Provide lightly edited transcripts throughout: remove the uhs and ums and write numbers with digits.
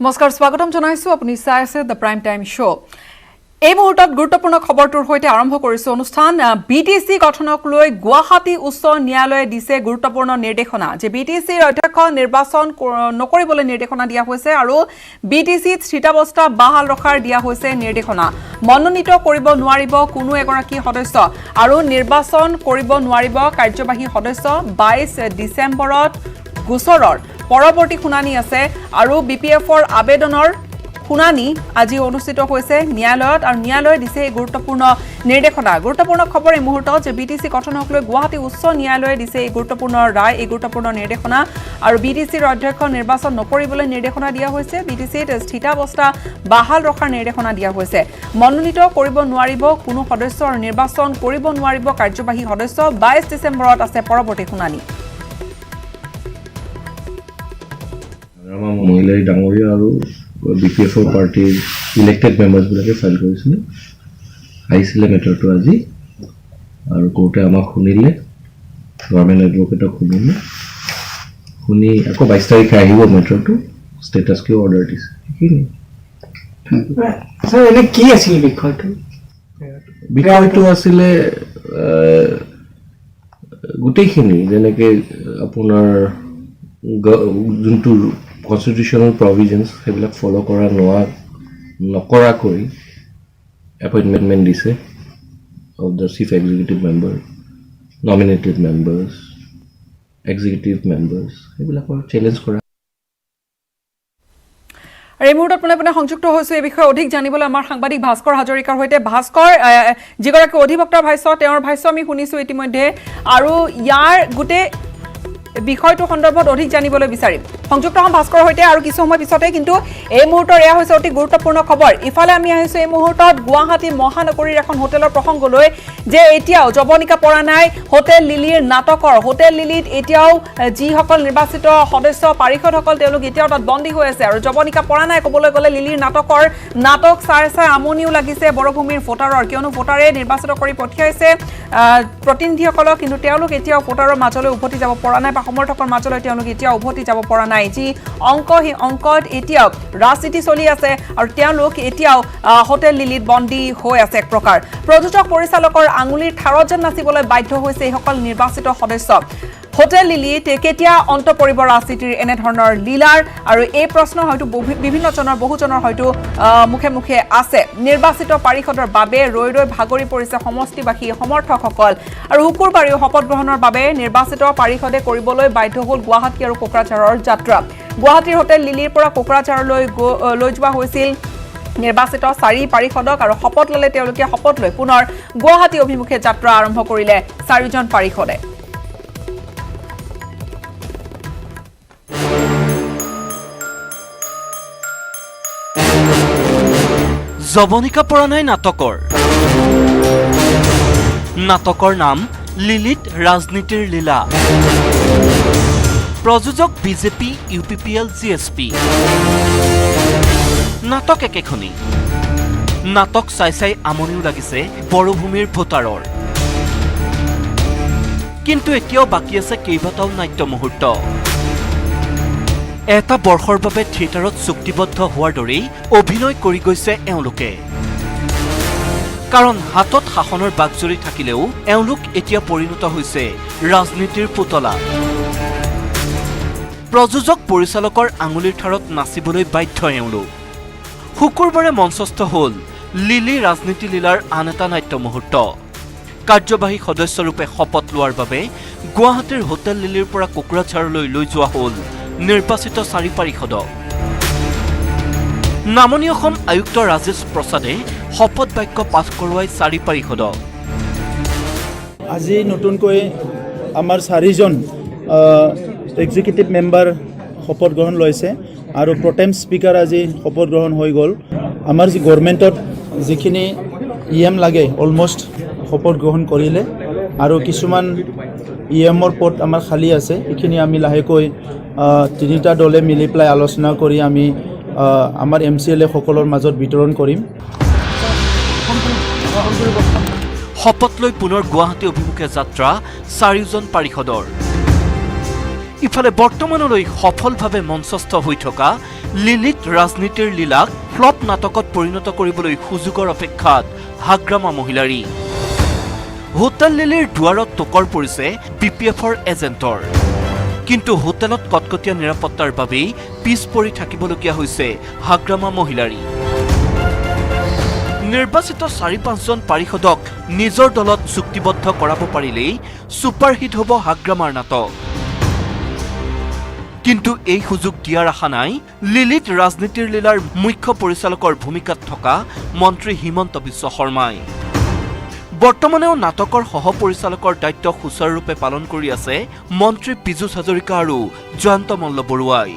নমস্কাৰ স্বাগতম জনাইছো আপুনি চাই আছে দ্য প্ৰাইম টাইম শ্ব এই মুহূৰ্তত গুৰুত্বপূৰ্ণ খবৰটোৰ সৈতে আৰম্ভ কৰিছো অনুষ্ঠান বিটিসি গঠনক লৈ গুৱাহাটী উচ্চ ন্যায়ালয়ে দিছে গুৰুত্বপূৰ্ণ নিৰ্দেশনা যে বিটিসিৰ অধ্যক্ষ নিৰ্বাচন নকৰিবলৈ নিৰ্দেশনা দিয়া হৈছে আৰু বিটিসিত স্থিতাৱস্থা বাহাল ৰখাৰ দিয়া হৈছে নিৰ্দেশনা মনোনীত কৰিব নোৱাৰিব কোনো এগৰাকী সদস্য আৰু নিৰ্বাচন কৰিব নোৱাৰিব কাৰ্যবাহী সদস্য 22 ডিসেম্বৰত গোচৰৰ পৰৱৰ্তী শুনানি আছে আৰু বিপিএফৰ আবেদনৰ শুনানি আজি অনুষ্ঠিত হৈছে ন্যায়ালয়ত আৰু ন্যায়ালয়ে দিছে গুৰুত্বপূৰ্ণ নিৰ্দেশনা গুৰুত্বপূৰ্ণ খবৰ এই মুহূৰ্তত যে বিটিসি গঠনক লৈ গুৱাহাটী উচ্চ ন্যায়ালয়ে দিছে গুৰুত্বপূৰ্ণ ৰায় এই গুৰুত্বপূৰ্ণ নিৰ্দেশনা আৰু বিটিসিৰ অধ্যক্ষ নিৰ্বাচন নকৰিবলৈ নিৰ্দেশনা দিয়া হৈছে বিটিসিত স্থিতাৱস্থা বাহাল ৰখাৰ নিৰ্দেশনা দিয়া হৈছে মনোনীত কৰিব নোৱাৰিব কোনো সদস্য আৰু নিৰ্বাচন কৰিব নোৱাৰিব কাৰ্যবাহী সদস্য 22 ডিসেম্বৰত আছে পৰৱৰ্তী শুনানি মহিলাই ডাঙৰীয়া আৰু বিপিএফৰ পাৰ্টিৰ ইলেক্টেড মেম্বাৰ্ছবিলাকে ফাইল কৰিছিলে আহিছিলে মেটাৰটো আজি আৰু কোৰ্টে আমাক শুনিলে গভৰ্ণমেণ্ট এডভকেটক শুনি আকৌ 22 তাৰিখে আহিব মেটাৰটো ষ্টেটাছ কিয় অৰ্ডাৰ দিছে এনে কি আছিল বিষয়টো আছিলে গোটেইখিনি যেনেকৈ আপোনাৰ যোনটো কনষ্টিটিউশ্যনেল প্ৰভিজনছ সেইবিলাক ফ'ল' কৰা নকৰাকৈ এপইণ্টমেণ্ট দিছে of the chief executive member nominated members executive members সেইবিলাকৰ চেলেঞ্জ কৰা আৰু এই মুহূৰ্তত পোনে সংযুক্ত হৈছে এই বিষয়ে অধিক জানিবলৈ আমাৰ সাংবাদিক ভাস্কৰ হাজৰিকাৰ সৈতে ভাস্কৰ যিগৰাকী অধিবক্তাৰ ভাষ্য তেওঁৰ ভাষ্য আমি শুনিছোঁ ইতিমধ্যে আৰু ইয়াৰ গোটেই বিষয়টো সন্দৰ্ভত অধিক জানিবলৈ বিচাৰিম সংযুক্ত হম ভাস্কৰ সৈতে আৰু কিছু সময় পিছতে কিন্তু এই মুহূৰ্তৰ এয়া হৈছে অতি গুৰুত্বপূৰ্ণ খবৰ ইফালে আমি আহিছো এই মুহূৰ্তত গুৱাহাটী মহানগৰীৰ এখন হোটেলৰ প্ৰসংগলৈ যে এতিয়াও জবনিকা পৰা নাই হোটেল লিলিৰ নাটকৰ হোটেল লিলিত এতিয়াও যিসকল নিৰ্বাচিত সদস্য পাৰিষদসকল তেওঁলোক এতিয়াও তাত বন্দী হৈ আছে আৰু জবনিকা পৰা নাই ক'বলৈ গ'লে লিলিৰ নাটক চাই আমনিও লাগিছে বৰভূমিৰ ভোটাৰৰ কিয়নো ভোটাৰে নিৰ্বাচিত কৰি পঠিয়াইছে প্ৰতিনিধিসকলক কিন্তু তেওঁলোক এতিয়াও ভোটাৰৰ মাজলৈ উভতি যাব পৰা নাই বা সমৰ্থকৰ মাজলৈ তেওঁলোক এতিয়াও উভতি যাব পৰা নাই যি অংক সেই অংকত এতিয়াও ৰাজনীতি চলি আছে আৰু তেওঁলোক এতিয়াও হোটেল লিলিত বন্দী হৈ আছে এক প্ৰকাৰ প্ৰযোজক পৰিচালকৰ আঙুলিৰ ঠাৰত যেন নাচিবলৈ বাধ্য হৈছে এইসকল নিৰ্বাচিত সদস্য হোটেল লিলিত কেতিয়া অন্ত পৰিব ৰাজনীতিৰ এনেধৰণৰ লীলাৰ আৰু এই প্ৰশ্ন হয়তো বহুজনৰ হয়তো মুখে মুখে আছে নিৰ্বাচিত পাৰিষদৰ বাবে ৰৈ ভাগৰি পৰিছে সমষ্টিবাসী সমৰ্থকসকল আৰু শুকুৰবাৰেও শপত গ্ৰহণৰ বাবে নিৰ্বাচিত পাৰিষদে কৰিবলৈ বাধ্য হ'ল গুৱাহাটী আৰু কোকৰাঝাৰৰ যাত্ৰা গুৱাহাটীৰ হোটেল লিলিৰ পৰা কোকৰাঝাৰলৈ লৈ যোৱা হৈছিল নিৰ্বাচিত 4 পাৰিষদক আৰু শপত ল'লে তেওঁলোকে শপত লৈ পুনৰ গুৱাহাটী অভিমুখে যাত্ৰা আৰম্ভ কৰিলে 4জন পাৰিষদে জবনিকা পৰা নাই নাটকৰ নাম লিলিত ৰাজনীতিৰ লীলা প্ৰযোজক বিজেপি ইউপিপিএল জিএছপি নাটক একেখনি নাটক চাই আমনিও লাগিছে বৰভূমিৰ ভোটাৰৰ কিন্তু এতিয়াও বাকী আছে কেইবাটাও নাট্য মুহূৰ্ত এটা বৰ্ষৰ বাবে থিয়েটাৰত চুক্তিবদ্ধ হোৱাৰ দৰেই অভিনয় কৰি গৈছে এওঁলোকে কাৰণ হাতত শাসনৰ বাগজৰি থাকিলেও এওঁলোক এতিয়া পৰিণত হৈছে ৰাজনীতিৰ পুতলা প্ৰযোজক পৰিচালকৰ আঙুলিৰ ঠাৰত নাচিবলৈ বাধ্য এওঁলোক শুকুৰবাৰে মঞ্চস্থ হ'ল লিলি ৰাজনীতি লীলাৰ আন এটা নাট্য মুহূৰ্ত কাৰ্যবাহী সদস্যৰূপে শপত লোৱাৰ বাবে গুৱাহাটীৰ হোটেল লিলিৰ পৰা কোকৰাঝাৰলৈ লৈ যোৱা হ'ল নিৰ্বাচিত 4 পাৰিষদক নামনি অসম আয়ুক্ত ৰাজেশ প্ৰসাদে শপত বাক্য পাঠ কৰোৱাই 4 পাৰিষদক আজি নতুনকৈ আমাৰ 4জন এক্সিকিউটিভ মেম্বাৰ শপত গ্ৰহণ লৈছে আৰু প্ৰটেম স্পিকাৰ আজি শপত গ্ৰহণ হৈ গ'ল আমাৰ যি গভৰ্ণমেণ্টত যিখিনি ইএম লাগে অলমষ্ট শপত গ্ৰহণ কৰিলে আৰু কিছুমান ইএমৰ পদ আমাৰ খালী আছে এইখিনি আমি লাহেকৈ 3টা দলে মিলি পেলাই আলোচনা কৰি আমি আমাৰ MCLA সকলৰ মাজত বিতৰণ কৰিম শপত লৈ পুনৰ গুৱাহাটী অভিমুখে যাত্ৰা 4জন পাৰিষদৰ ইফালে বৰ্তমানলৈ সফলভাৱে মঞ্চস্থ হৈ থকা লিলিত ৰাজনীতিৰ লীলাক ফ্লপ নাটকত পৰিণত কৰিবলৈ সুযোগৰ অপেক্ষাত হাগ্ৰামা মহিলাৰী। হোটেল লিলিৰ দুৱাৰত টোকৰ পৰিছে BPFৰ এজেণ্টৰ, কিন্তু হোটেলত কটকটীয়া নিৰাপত্তাৰ বাবেই পিছ পৰি থাকিবলগীয়া হৈছে হাগ্ৰামা মহিলাৰী। নিৰ্বাচিত 4-5জন পাৰিষদক নিজৰ দলত চুক্তিবদ্ধ কৰাব পাৰিলেই ছুপাৰহিট হ'ব হাগ্ৰামাৰ নাটক। কিন্তু এই সুযোগ দিয়াৰ আশা নাই লিলিত ৰাজনীতিৰ লীলাৰ মুখ্য পৰিচালকৰ ভূমিকাত থকা মন্ত্ৰী হিমন্ত বিশ্ব শৰ্মাই। বৰ্তমানেও নাটকৰ সহ পৰিচালকৰ দায়িত্ব সুচাৰুৰূপে পালন কৰি আছে মন্ত্ৰী পীযুষ হাজৰিকা আৰু জয়ন্ত মল্ল বৰুৱাই।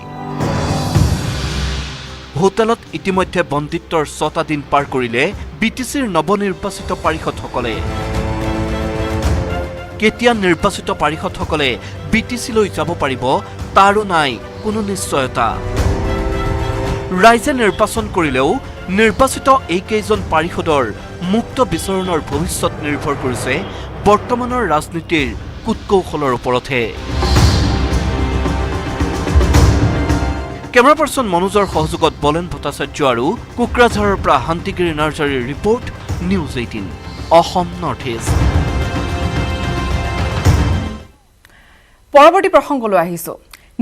হোটেলত ইতিমধ্যে বন্দিত্বৰ 6টা দিন পাৰ কৰিলে BTCৰ নৱনিৰ্বাচিত পাৰিষদসকলে। কেতিয়া নিৰ্বাচিত পাৰিষদসকলে BTCলৈ যাব পাৰিব তাৰো নাই কোনো নিশ্চয়তা। ৰাইজে নিৰ্বাচন কৰিলেও নিৰ্বাচিত এইকেইজন পাৰিষদৰ মুক্ত বিচৰণৰ ভৱিষ্যত নিৰ্ভৰ কৰিছে বৰ্তমানৰ ৰাজনীতিৰ কুটকৌশলৰ ওপৰতহে। কেমেৰা পাৰ্চন মনোজৰ সহযোগত বলেন ভট্টাচাৰ্য আৰু কোকৰাঝাৰৰ পৰা শান্তিগিৰি নাৰ্জাৰীৰ report, News 18 Asom North East. পৰৱৰ্তী প্ৰসংগলৈ আহিছো।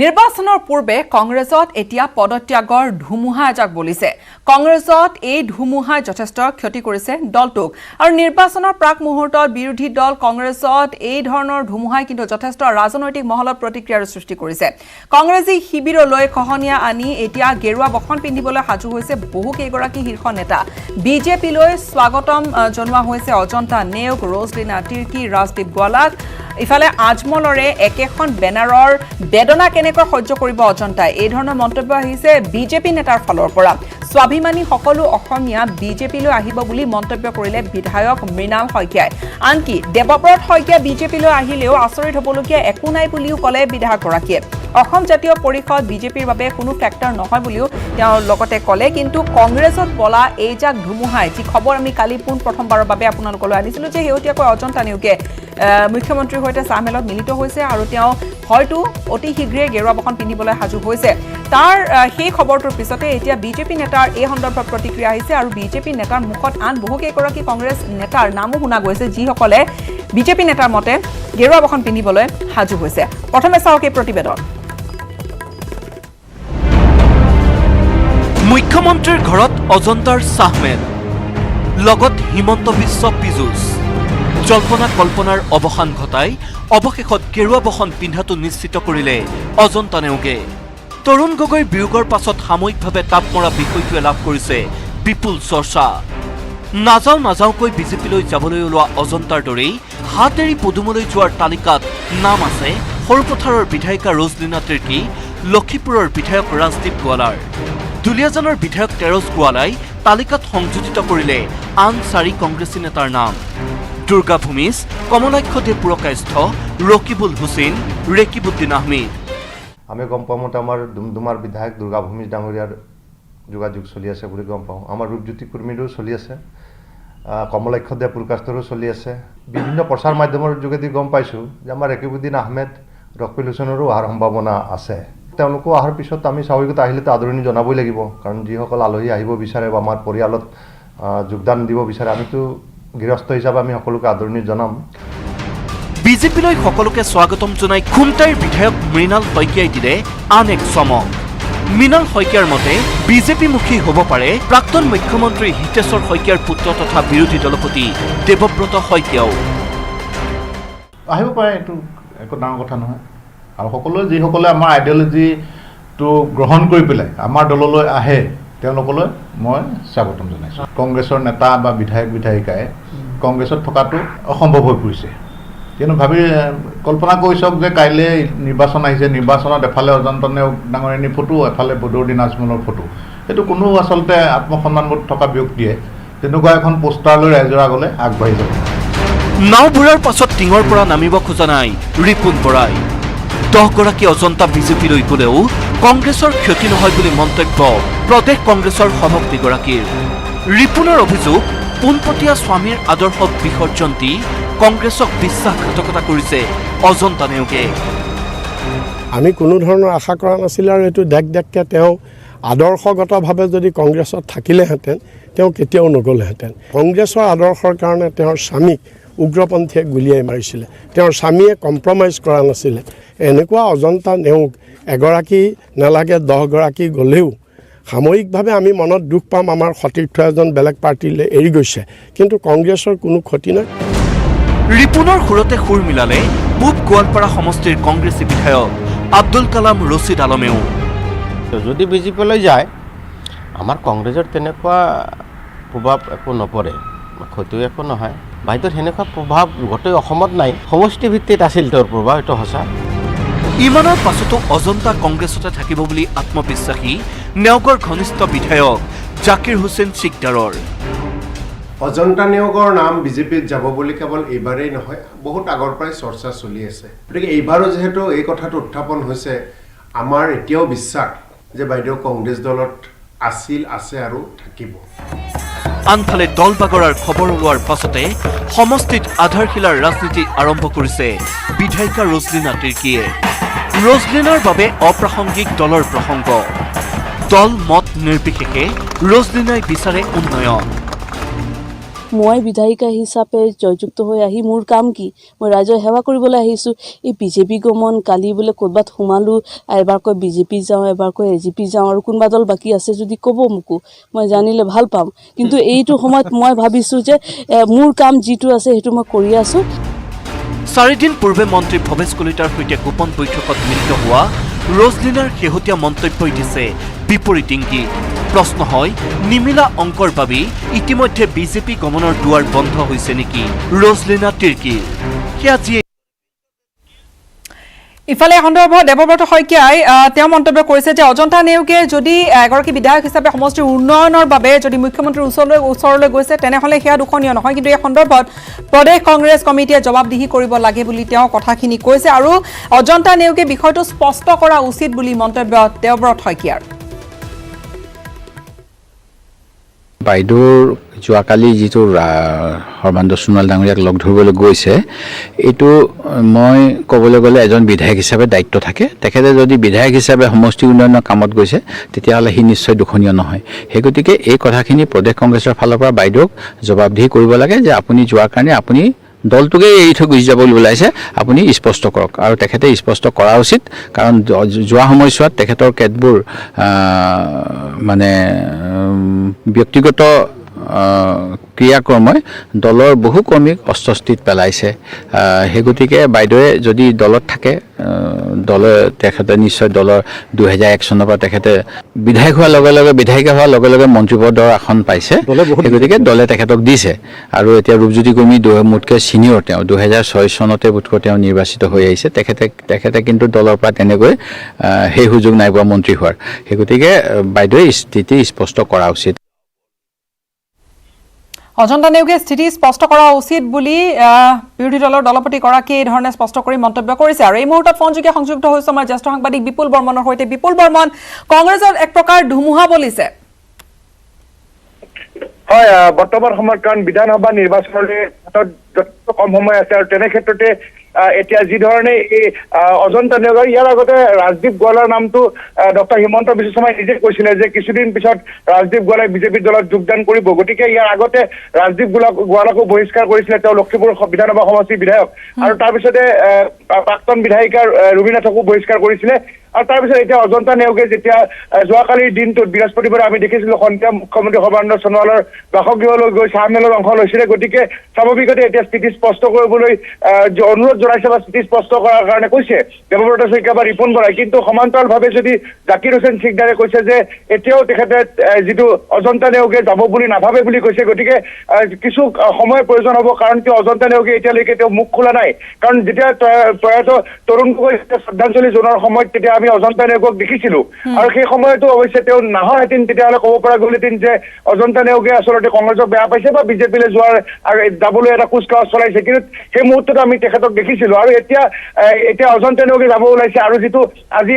নিৰ্বাচনৰ পূৰ্বে কংগ্ৰেছত এতিয়া পদত্যাগৰ ধুমুহা এজাক বলিছে। কংগ্ৰেছত এই ধুমুহাই যথেষ্ট ক্ষতি কৰিছে দলটোক, আৰু নিৰ্বাচনৰ প্ৰাক মুহূৰ্তত বিৰোধী দল কংগ্ৰেছত এই ধৰণৰ ধুমুহাই কিন্তু যথেষ্ট ৰাজনৈতিক মহলত প্ৰতিক্ৰিয়াৰ সৃষ্টি কৰিছে। কংগ্ৰেছী শিবিৰলৈ খহনীয়া আনি এতিয়া গেৰুৱা বসন পিন্ধিবলৈ সাজু হৈছে বহুকেইগৰাকী শীৰ্ষ নেতা। বিজেপিলৈ স্বাগতম জনোৱা হৈছে অজন্তা নেওগ, ৰজলিনা তিৰ্কী, ৰাজদীপ গোৱালাক। ইফালে আজমলৰে একেখন বেনাৰৰ বেদনা কেনেকৈ সহ্য কৰিব অজন্তাই, এই ধৰণৰ মন্তব্য আহিছে বিজেপি নেতাৰ ফালৰ পৰা। স্বাভিমানী সকলো অসমীয়া বিজেপিলৈ আহিব বুলি মন্তব্য কৰিলে বিধায়ক মৃণাল শইকীয়াই। আনকি দেৱব্ৰত শইকীয়া বিজেপিলৈ আহিলেও আচৰিত হ'বলগীয়া একো নাই বুলিও ক'লে বিধায়কগৰাকীয়ে। অসম জাতীয় পৰিষদ বিজেপিৰ বাবে কোনো ফেক্টৰ নহয় বুলিও তেওঁ লগতে ক'লে। কিন্তু কংগ্ৰেছত বলা এইজাক ধুমুহাই, যি খবৰ আমি কালি প্ৰথমবাৰৰ বাবে আপোনালোকলৈ আনিছিলোঁ যে শেহতীয়াকৈ অজন্তা নেওগে মুখ্যমন্ত্ৰীৰ সৈতে চাহমেলত মিলিত হৈছে আৰু তেওঁ হয়তো অতি শীঘ্ৰেই গেৰুৱা বসন পিন্ধিবলৈ সাজু হৈছে। তাৰ সেই খবৰটোৰ পিছতে এতিয়া বিজেপি নেতাৰ এই সন্দৰ্ভত প্ৰতিক্ৰিয়া আহিছে, আৰু বিজেপি নেতাৰ মুখত আন বহুকেইগৰাকী কংগ্ৰেছ নেতাৰ নামো শুনা গৈছে, যিসকলে বিজেপি নেতাৰ মতে গেৰুৱা বসন পিন্ধিবলৈ সাজু হৈছে। প্ৰথমে চাওক এই প্ৰতিবেদন। মুখ্যমন্ত্ৰীৰ ঘৰত অজন্তাৰ চাহমেল, লগত হিমন্ত বিশ্ব পীযুষ। জল্পনা কল্পনাৰ অৱসান ঘটাই অৱশেষত গেৰুৱা বসন পিন্ধাটো নিশ্চিত কৰিলে অজন্তা নেওগে। তৰুণ গগৈৰ বিয়োগৰ পাছত সাময়িকভাৱে তাপ মৰা বিষয়টোৱে লাভ কৰিছে বিপুল চৰ্চা। নাযাওঁকৈ বিজেপিলৈ যাবলৈ ওলোৱা অজন্তাৰ দৰেই হাত এৰি পদুমলৈ যোৱাৰ তালিকাত নাম আছে সৰুপথাৰৰ বিধায়িকা ৰজলিনা তিৰ্কী, লক্ষীপুৰৰ বিধায়ক ৰাজদীপ গোৱালাৰ। দুলীয়াজানৰ বিধায়ক তেৰজ গোৱালাই তালিকাত সংযোজিত কৰিলে আন 4 কংগ্ৰেছী নেতাৰ নাম। দুৰ্গা ভূমিজ, কমলাক্ষ দে পুৰকায়স্থ, ৰকিবুল হুছেইন, ৰেকিবুদ্দিন আহমেদ। আমি গম পাওঁ মতে আমাৰ ডুমডুমাৰ বিধায়ক দুৰ্গা ভূমিজ ডাঙৰীয়াৰ যোগাযোগ চলি আছে বুলি গম পাওঁ। আমাৰ ৰূপজ্যোতি কুৰ্মীৰো চলি আছে, কমলাক্ষ দে পুৰকায়স্থৰো চলি আছে। বিভিন্ন প্ৰচাৰ মাধ্যমৰ যোগেদি গম পাইছোঁ যে আমাৰ ৰেকিবুদ্দিন আহমেদ, ৰকিবুল হুছেইনৰো অহাৰ সম্ভাৱনা আছে। তেওঁলোকো অহাৰ পিছত আমি স্বাভাৱিকতে আহিলেতো আদৰণি জনাবই লাগিব, কাৰণ যিসকল আলহী আহিব বিচাৰে বা আমাৰ পৰিয়ালত যোগদান দিব বিচাৰে, আমিতো গৃহস্থ হিচাপে আমি সকলোকে আদৰণি জনাম। বিজেপিলৈ সকলোকে স্বাগতম জনাই খুমটাইৰ বিধায়ক মৃণাল শইকীয়াই দিলে আন এক চমক। মৃণাল শইকীয়াৰ মতে বিজেপিমুখী হ'ব পাৰে প্ৰাক্তন মুখ্যমন্ত্ৰী হিতেশ্বৰ শইকীয়াৰ পুত্ৰ তথা বিৰোধী দলপতি দেৱব্ৰত শইকীয়াও। আহিব পাৰে, এইটো একো ডাঙৰ কথা নহয়। আৰু সকলোৱে যিসকলে আমাৰ আইডিঅলজিটো গ্ৰহণ কৰি পেলাই আমাৰ দললৈ আহে তেওঁলোকলৈ মই স্বাগতম জনাইছোঁ। কংগ্ৰেছৰ নেতা বা বিধায়ক বিধায়িকাই কংগ্ৰেছত থকাটো অসম্ভৱ হৈ পৰিছে। কিয়নো কল্পনা কৰি চাওক যে কাইলৈ নিৰ্বাচন আহিছে, নিৰ্বাচনত এফালে অজন্তা নেওগ ডাঙৰীয়ানীৰ ফটো, এফালে বদৰুদ্দিন আজমলৰ ফটো। সেইটো কোনো আচলতে আত্মসন্মানবোধ থকা ব্যক্তিয়ে তেনেকুৱা এখন পোষ্টাৰ লৈ ৰাইজৰ আগলৈ আগবাঢ়ি যাব। নাও বুঢ়াৰ পাছত টিঙৰ পৰা নামিব খোজা নাই ৰিপুণ বৰাই। 10গৰাকী অজন্তা বিজেপিলৈ গ'লেও কংগ্ৰেছৰ ক্ষতি নহয় বুলি মন্তব্য প্ৰদেশ কংগ্ৰেছৰ সভাপতিগৰাকীৰ। ৰিপুণৰ অভিযোগ, পোনপটীয়া স্বামীৰ আদৰ্শক বিসৰ্জন দি কংগ্ৰেছক বিশ্বাসঘাতকতা কৰিছে অজন্তা নেওগে। আমি কোনো ধৰণৰ আশা কৰা নাছিলোঁ আৰু এইটো দেখকৈ তেওঁ আদৰ্শগতভাৱে যদি কংগ্ৰেছত থাকিলেহেঁতেন তেওঁ কেতিয়াও নগ'লেহেঁতেন। কংগ্ৰেছৰ আদৰ্শৰ কাৰণে তেওঁৰ স্বামীক উগ্ৰপন্থীয়ে গুলীয়াই মাৰিছিলে, তেওঁৰ স্বামীয়ে কম্প্ৰমাইজ কৰা নাছিলে। এনেকুৱা অজন্তা নেওগ এগৰাকী নালাগে 10 গৰাকী গ'লেও সাময়িকভাৱে আমি মনত দুখ পাম, আমাৰ সতীৰ্থ এজন বেলেগ পাৰ্টিলৈ এৰি গৈছে, কিন্তু কংগ্ৰেছৰ কোনো ক্ষতি নাই। ৰিপুণৰ সুৰতে সুৰ মিলালে পূব গোৱালপাৰা সমষ্টিৰ কংগ্ৰেছী বিধায়ক আব্দুল কালাম ৰছিদ আলমেও। যদি বিজেপিলৈ যায় আমাৰ কংগ্ৰেছৰ তেনেকুৱা প্ৰভাৱ একো নপৰে, ক্ষতিও একো নহয়। বাইদেউৰ সেনেকুৱা প্ৰভাৱ গোটেই অসমত নাই, সমষ্টি ভিত্তিত আছিল তেওঁৰ প্ৰভাৱ, এইটো সঁচা। ইমানৰ পাছতো অজন্তা কংগ্ৰেছতে থাকিব বুলি আত্মবিশ্বাসী নেওগৰ ঘনিষ্ঠ বিধায়ক জাকিৰ হুছেইন চিকদাৰৰ। অজন্তা নেওগৰ নাম বিজেপিত যাব বুলি কেৱল এইবাৰেই নহয়, বহুত আগৰ পৰাই চৰ্চা চলি আছে। গতিকে এইবাৰো যিহেতু এই কথাটো উত্থাপন হৈছে, আমাৰ এতিয়াও বিশ্বাস যে বাইদেউ কংগ্ৰেছ দলত আছিল, আছে আৰু থাকিব। আনফালে দল বাগৰাৰ খবৰ ওলোৱাৰ পাছতে সমষ্টিত আধাৰশিলাৰ ৰাজনীতি আৰম্ভ কৰিছে বিধায়িকা ৰজলিনা তিৰ্কীয়ে। ৰজলিনাৰ বাবে অপ্ৰাসংগিক দলৰ প্ৰসংগ। দল মত নিৰ্বিশেষে ৰজলিনাই বিচাৰে উন্নয়ন। মই বিধায়িকা হিচাপে জয়যুক্ত হৈ আহি মোৰ কাম কি? মই ৰাইজৰ সেৱা কৰিবলৈ আহিছোঁ। এই বিজেপি গমন, কালি বোলে ক'ৰবাত সোমালোঁ, এবাৰ কয় বিজেপি যাওঁ, এবাৰ কয় এজিপি যাওঁ, আৰু কোনোবা দল বাকী আছে যদি ক'ব মোকো, মই জানিলে ভাল পাম। কিন্তু এইটো সময়ত মই ভাবিছোঁ যে মোৰ কাম যিটো আছে সেইটো মই কৰি আছোঁ। 4 দিন পূৰ্বে মন্ত্ৰী ভৱেশ কলিতাৰ সৈতে গোপন বৈঠকত মিলিত হোৱা ৰজলিনাৰ শেহতীয়া মন্তব্যই দিছে বিপৰীত ইংগিত। প্ৰশ্ন হয়, নিমিলা অংকৰ বাবে ইতিমধ্যে বিজেপি গমনৰ দুৱাৰ বন্ধ হৈছে নেকি ৰজলিনা তিৰ্কীৰ? সেয়া যিয়ে ইফালে সন্দৰ্ভত দেৱব্ৰত শইকীয়াই তেওঁ মন্তব্য কৰিছে যে অজন্তা নেওগে যদি এগৰাকী বিধায়ক হিচাপে সমষ্টিৰ উন্নয়নৰ বাবে যদি মুখ্যমন্ত্ৰীৰ ওচৰলৈ গৈছে তেনেহ'লে সেয়া দুখনীয় নহয়, কিন্তু এই সন্দৰ্ভত প্ৰদেশ কংগ্ৰেছ কমিটিয়ে জবাবদিহি কৰিব লাগে বুলি তেওঁ কথাখিনি কৈছে আৰু অজন্তা নেওগে বিষয়টো স্পষ্ট কৰা উচিত বুলি মন্তব্য দেৱব্ৰত শইকীয়াৰ। বাইদেউৰ যোৱাকালি যিটো সৰ্বানন্দ সোণোৱাল ডাঙৰীয়াক লগ ধৰিবলৈ গৈছে, এইটো মই ক'বলৈ গ'লে এজন বিধায়ক হিচাপে দায়িত্ব থাকে। তেখেতে যদি বিধায়ক হিচাপে সমষ্টি উন্নয়নৰ কামত গৈছে তেতিয়াহ'লে সি নিশ্চয় দুখনীয় নহয়। সেই গতিকে এই কথাখিনি প্ৰদেশ কংগ্ৰেছৰ ফালৰ পৰা বাইদেউক জবাবদিহি কৰিব লাগে যে আপুনি যোৱাৰ কাৰণে আপুনি দলটোকে এৰি থৈ গুচি যাব বুলি ওলাইছে, আপুনি স্পষ্ট কৰক। আৰু তেখেতে স্পষ্ট কৰা উচিত, কাৰণ যোৱা সময়ছোৱাত তেখেতৰ কেতবোৰ মানে ব্যক্তিগত ক্ৰিয়াকৰ্মই দলৰ বহু কৰ্মীক অস্বস্তিত পেলাইছে। সেই গতিকে বাইদেৱে যদি দলত থাকে, দলে তেখেতে নিশ্চয় দলৰ 2001 চনৰ পৰা তেখেতে বিধায়ক হোৱাৰ লগে লগে, বিধায়িকা হোৱাৰ লগে লগে মন্ত্ৰীপদৰ আসন পাইছে। সেই গতিকে দলে তেখেতক দিছে। আৰু এতিয়া ৰূপজ্যোতি কৰ্মী মোতকৈ ছিনিয়ৰ, তেওঁ 2006 চনতে বোধকৈ তেওঁ নিৰ্বাচিত হৈ আহিছে। তেখেতে কিন্তু দলৰ পৰা তেনেকৈ সেই সুযোগ নাই পোৱা মন্ত্ৰী হোৱাৰ। সেই গতিকে বাইদেৱে স্থিতি স্পষ্ট কৰা উচিত। অজন্তা নেওগে স্থিতি স্পষ্ট কৰা উচিত বুলি বিৰোধী দলৰ দলপতিগৰাকীয়ে এই ধৰণে স্পষ্ট কৰি মন্তব্য কৰিছে। আৰু এই মুহূৰ্তত ফোনযোগে সংযুক্ত হৈছে আমাৰ জ্যেষ্ঠ সাংবাদিক বিপুল বৰ্মনৰ সৈতে। বিপুল বৰ্মন, কংগ্ৰেছত এক প্ৰকাৰ ধুমুহা বলিছে। হয়, বৰ্তমান সময়ত কাৰণ বিধানসভা নিৰ্বাচনলৈ যথেষ্ট কম সময় আছে, আৰু তেনে ক্ষেত্ৰতে এতিয়া যি ধৰণে এই অজন্তা নেওগ, ইয়াৰ আগতে ৰাজদীপ গোৱালাৰ নামটো ডক্টৰ হিমন্ত বিশ্ব শৰ্মাই নিজে কৈছিলে যে কিছুদিন পিছত ৰাজদীপ গোৱালাই বিজেপি দলত যোগদান কৰিব। গতিকে ইয়াৰ আগতে ৰাজদীপ গোৱালাকো বহিষ্কাৰ কৰিছিলে তেওঁ লখিমপুৰ বিধানসভা সমষ্টিৰ বিধায়ক, আৰু তাৰপিছতে প্ৰাক্তন বিধায়িকা ৰুবিনাথকো বহিষ্কাৰ কৰিছিলে। আৰু তাৰপিছত এতিয়া অজন্তা নেওগে যেতিয়া যোৱাকালিৰ দিনটোত বৃহস্পতিবাৰে আমি দেখিছিলো সন্ধিয়া মুখ্যমন্ত্ৰী সৰ্বানন্দ সোণোৱালৰ বাসগৃহলৈ গৈ চাহ মেলত অংশ লৈছিলে। গতিকে স্বাভাৱিকতে এতিয়া স্থিতি স্পষ্ট কৰিবলৈ অনুৰোধ জনাইছে বা স্থিতি স্পষ্ট কৰাৰ কাৰণে কৈছে দেৱব্ৰত শইকীয়া বা ৰিপুণ বৰাই। কিন্তু সমান্তৰালভাৱে যদি জাকিৰ হুছেইন চিকদাৰে কৈছে যে এতিয়াও তেখেতে যিটো অজন্তা নেওগে যাব বুলি নাভাবে বুলি কৈছে। গতিকে কিছু সময়ৰ প্ৰয়োজন হ'ব, কাৰণ কিয় অজন্তা নেওগে এতিয়ালৈকে তেওঁ মুখ খোলা নাই। কাৰণ যেতিয়া প্ৰয়াত তৰুণ গগৈ শ্ৰদ্ধাঞ্জলি জনোৱাৰ সময়ত তেতিয়া আমি আমি অজন্তা নেওগক দেখিছিলো আৰু সেই সময়তো অৱশ্যে তেওঁ নাহহেঁতেন তেতিয়াহ'লে ক'ব পৰা গ'লহেঁতেন যে অজন্তা নেওগে আচলতে কংগ্ৰেছক বেয়া পাইছে বা বিজেপিলৈ যোৱাৰ আৰু যাবলৈ এটা কুচকাৱাজ চলাইছে কিন্তু সেই মুহূৰ্তত আমি তেখেতক দেখিছিলো আৰু এতিয়া অজন্তা নেওগে যাব ওলাইছে আৰু যিটো আজি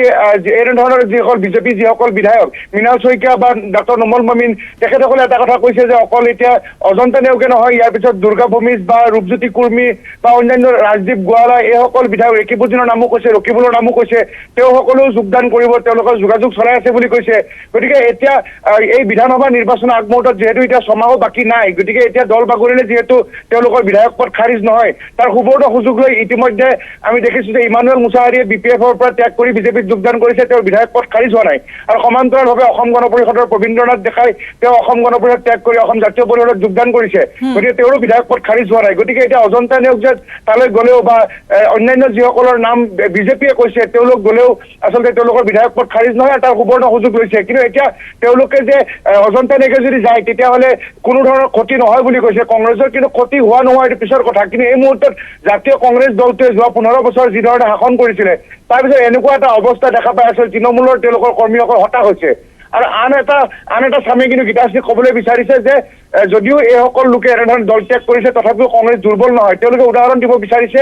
এনেধৰণৰ যিসকল বিজেপি যিসকল বিধায়ক মৃণাল শইকীয়া বা ডক্টৰ নোমল মমিন তেখেতসকলে এটা কথা কৈছে যে অকল এতিয়া অজন্তা নেওগে নহয় ইয়াৰ পিছত দুৰ্গা ভূমিজ বা ৰূপজ্যোতি কুৰ্মী বা অন্যান্য ৰাজদীপ গোৱালা এইসকল বিধায়ক ৰেকিবুদ্দিনৰ নামো কৈছে ৰকিবুলৰ নামো কৈছে তেওঁ সকলেও যোগদান কৰিব তেওঁলোকৰ যোগাযোগ চলাই আছে বুলি কৈছে গতিকে এতিয়া এই বিধানসভা নিৰ্বাচনৰ আগমুহূৰ্তত যিহেতু এতিয়া ছমাহো বাকী নাই গতিকে এতিয়া দল বাগৰিলে যিহেতু তেওঁলোকৰ বিধায়ক পদ খাৰিজ নহয় তাৰ সুবৰ্ণ সুযোগ লৈ ইতিমধ্যে আমি দেখিছো যে ইমানুৱেল মুছাহাৰীয়ে BPF-ৰ পৰা ত্যাগ কৰি বিজেপিত যোগদান কৰিছে তেওঁৰ বিধায়ক পদ খাৰিজ হোৱা নাই আৰু সমান্তৰালভাৱে অসম গণ পৰিষদৰ প্ৰবীন্দ্ৰনাথ ডেকাই তেওঁ অসম গণ পৰিষদ ত্যাগ কৰি অসম জাতীয় পৰিষদত যোগদান কৰিছে গতিকে তেওঁৰো বিধায়ক পদ খাৰিজ হোৱা নাই গতিকে এতিয়া অজন্তা নেওগ যে তালৈ গ'লেও বা অন্যান্য যিসকলৰ নাম বিজেপিয়ে কৈছে তেওঁলোক গ'লেও আচলতে তেওঁলোকৰ বিধায়ক পদ খাৰিজ নহয় তাৰ সুবৰ্ণ সুযোগ লৈছে কিন্তু এতিয়া তেওঁলোকে যে অজন্তা নেওগে যদি যায় তেতিয়াহ'লে কোনো ধৰণৰ ক্ষতি নহয় বুলি কৈছে কংগ্ৰেছৰ কিন্তু ক্ষতি হোৱা নোহোৱা এইটো পিছৰ কথা কিন্তু এই মুহূৰ্তত জাতীয় কংগ্ৰেছ দলটোৱে যোৱা 15 বছৰ যি ধৰণে শাসন কৰিছিলে তাৰপিছত এনেকুৱা এটা অৱস্থা দেখা পাই আছে তৃণমূলৰ তেওঁলোকৰ কৰ্মীসকল হতাশ হৈছে আৰু আন এটা চামে কিন্তু গীতাশ্ৰী ক'বলৈ বিচাৰিছে যে যদিও এইসকল লোকে এনেধৰণে দল ত্যাগ কৰিছে তথাপিও কংগ্ৰেছ দুৰ্বল নহয় তেওঁলোকে উদাহৰণ দিব বিচাৰিছে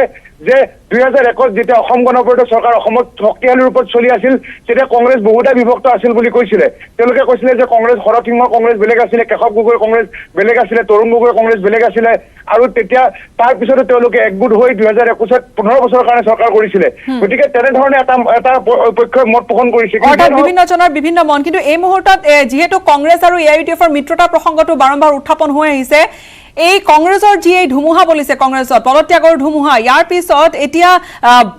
যে 2001 যেতিয়া অসম গণ পৰিষদ চৰকাৰ অসমত শক্তিশালী ৰূপত চলি আছিল তেতিয়া কংগ্ৰেছ বহুটা বিভক্ত আছিল বুলি কৈছিলে তেওঁলোকে কৈছিলে যে কংগ্ৰেছ শৰৎ সিংহ কংগ্ৰেছ বেলেগ আছিলে কেশৱ গগৈ কংগ্ৰেছ বেলেগ আছিলে তৰুণ গগৈ কংগ্ৰেছ বেলেগ আছিলে আৰু তেতিয়া তাৰ পিছতো তেওঁলোকে একগোট হৈ 2021 15 বছৰৰ কাৰণে চৰকাৰ কৰিছিলে গতিকে তেনেধৰণে এটা পক্ষই মত পোষণ কৰিছে অৰ্থাৎ বিভিন্ন জনৰ বিভিন্ন মন কিন্তু এই মুহূৰ্তত যিহেতু কংগ্ৰেছ আৰু AIUDFৰ মিত্ৰতা প্ৰসংগটো বাৰম্বাৰ উত্থাপন হৈ আহিছে এই কংগ্ৰেছৰ যি এই ধুমুহা বলিছে কংগ্ৰেছত পদত্যাগৰ ধুমুহা ইয়াৰ পিছত এতিয়া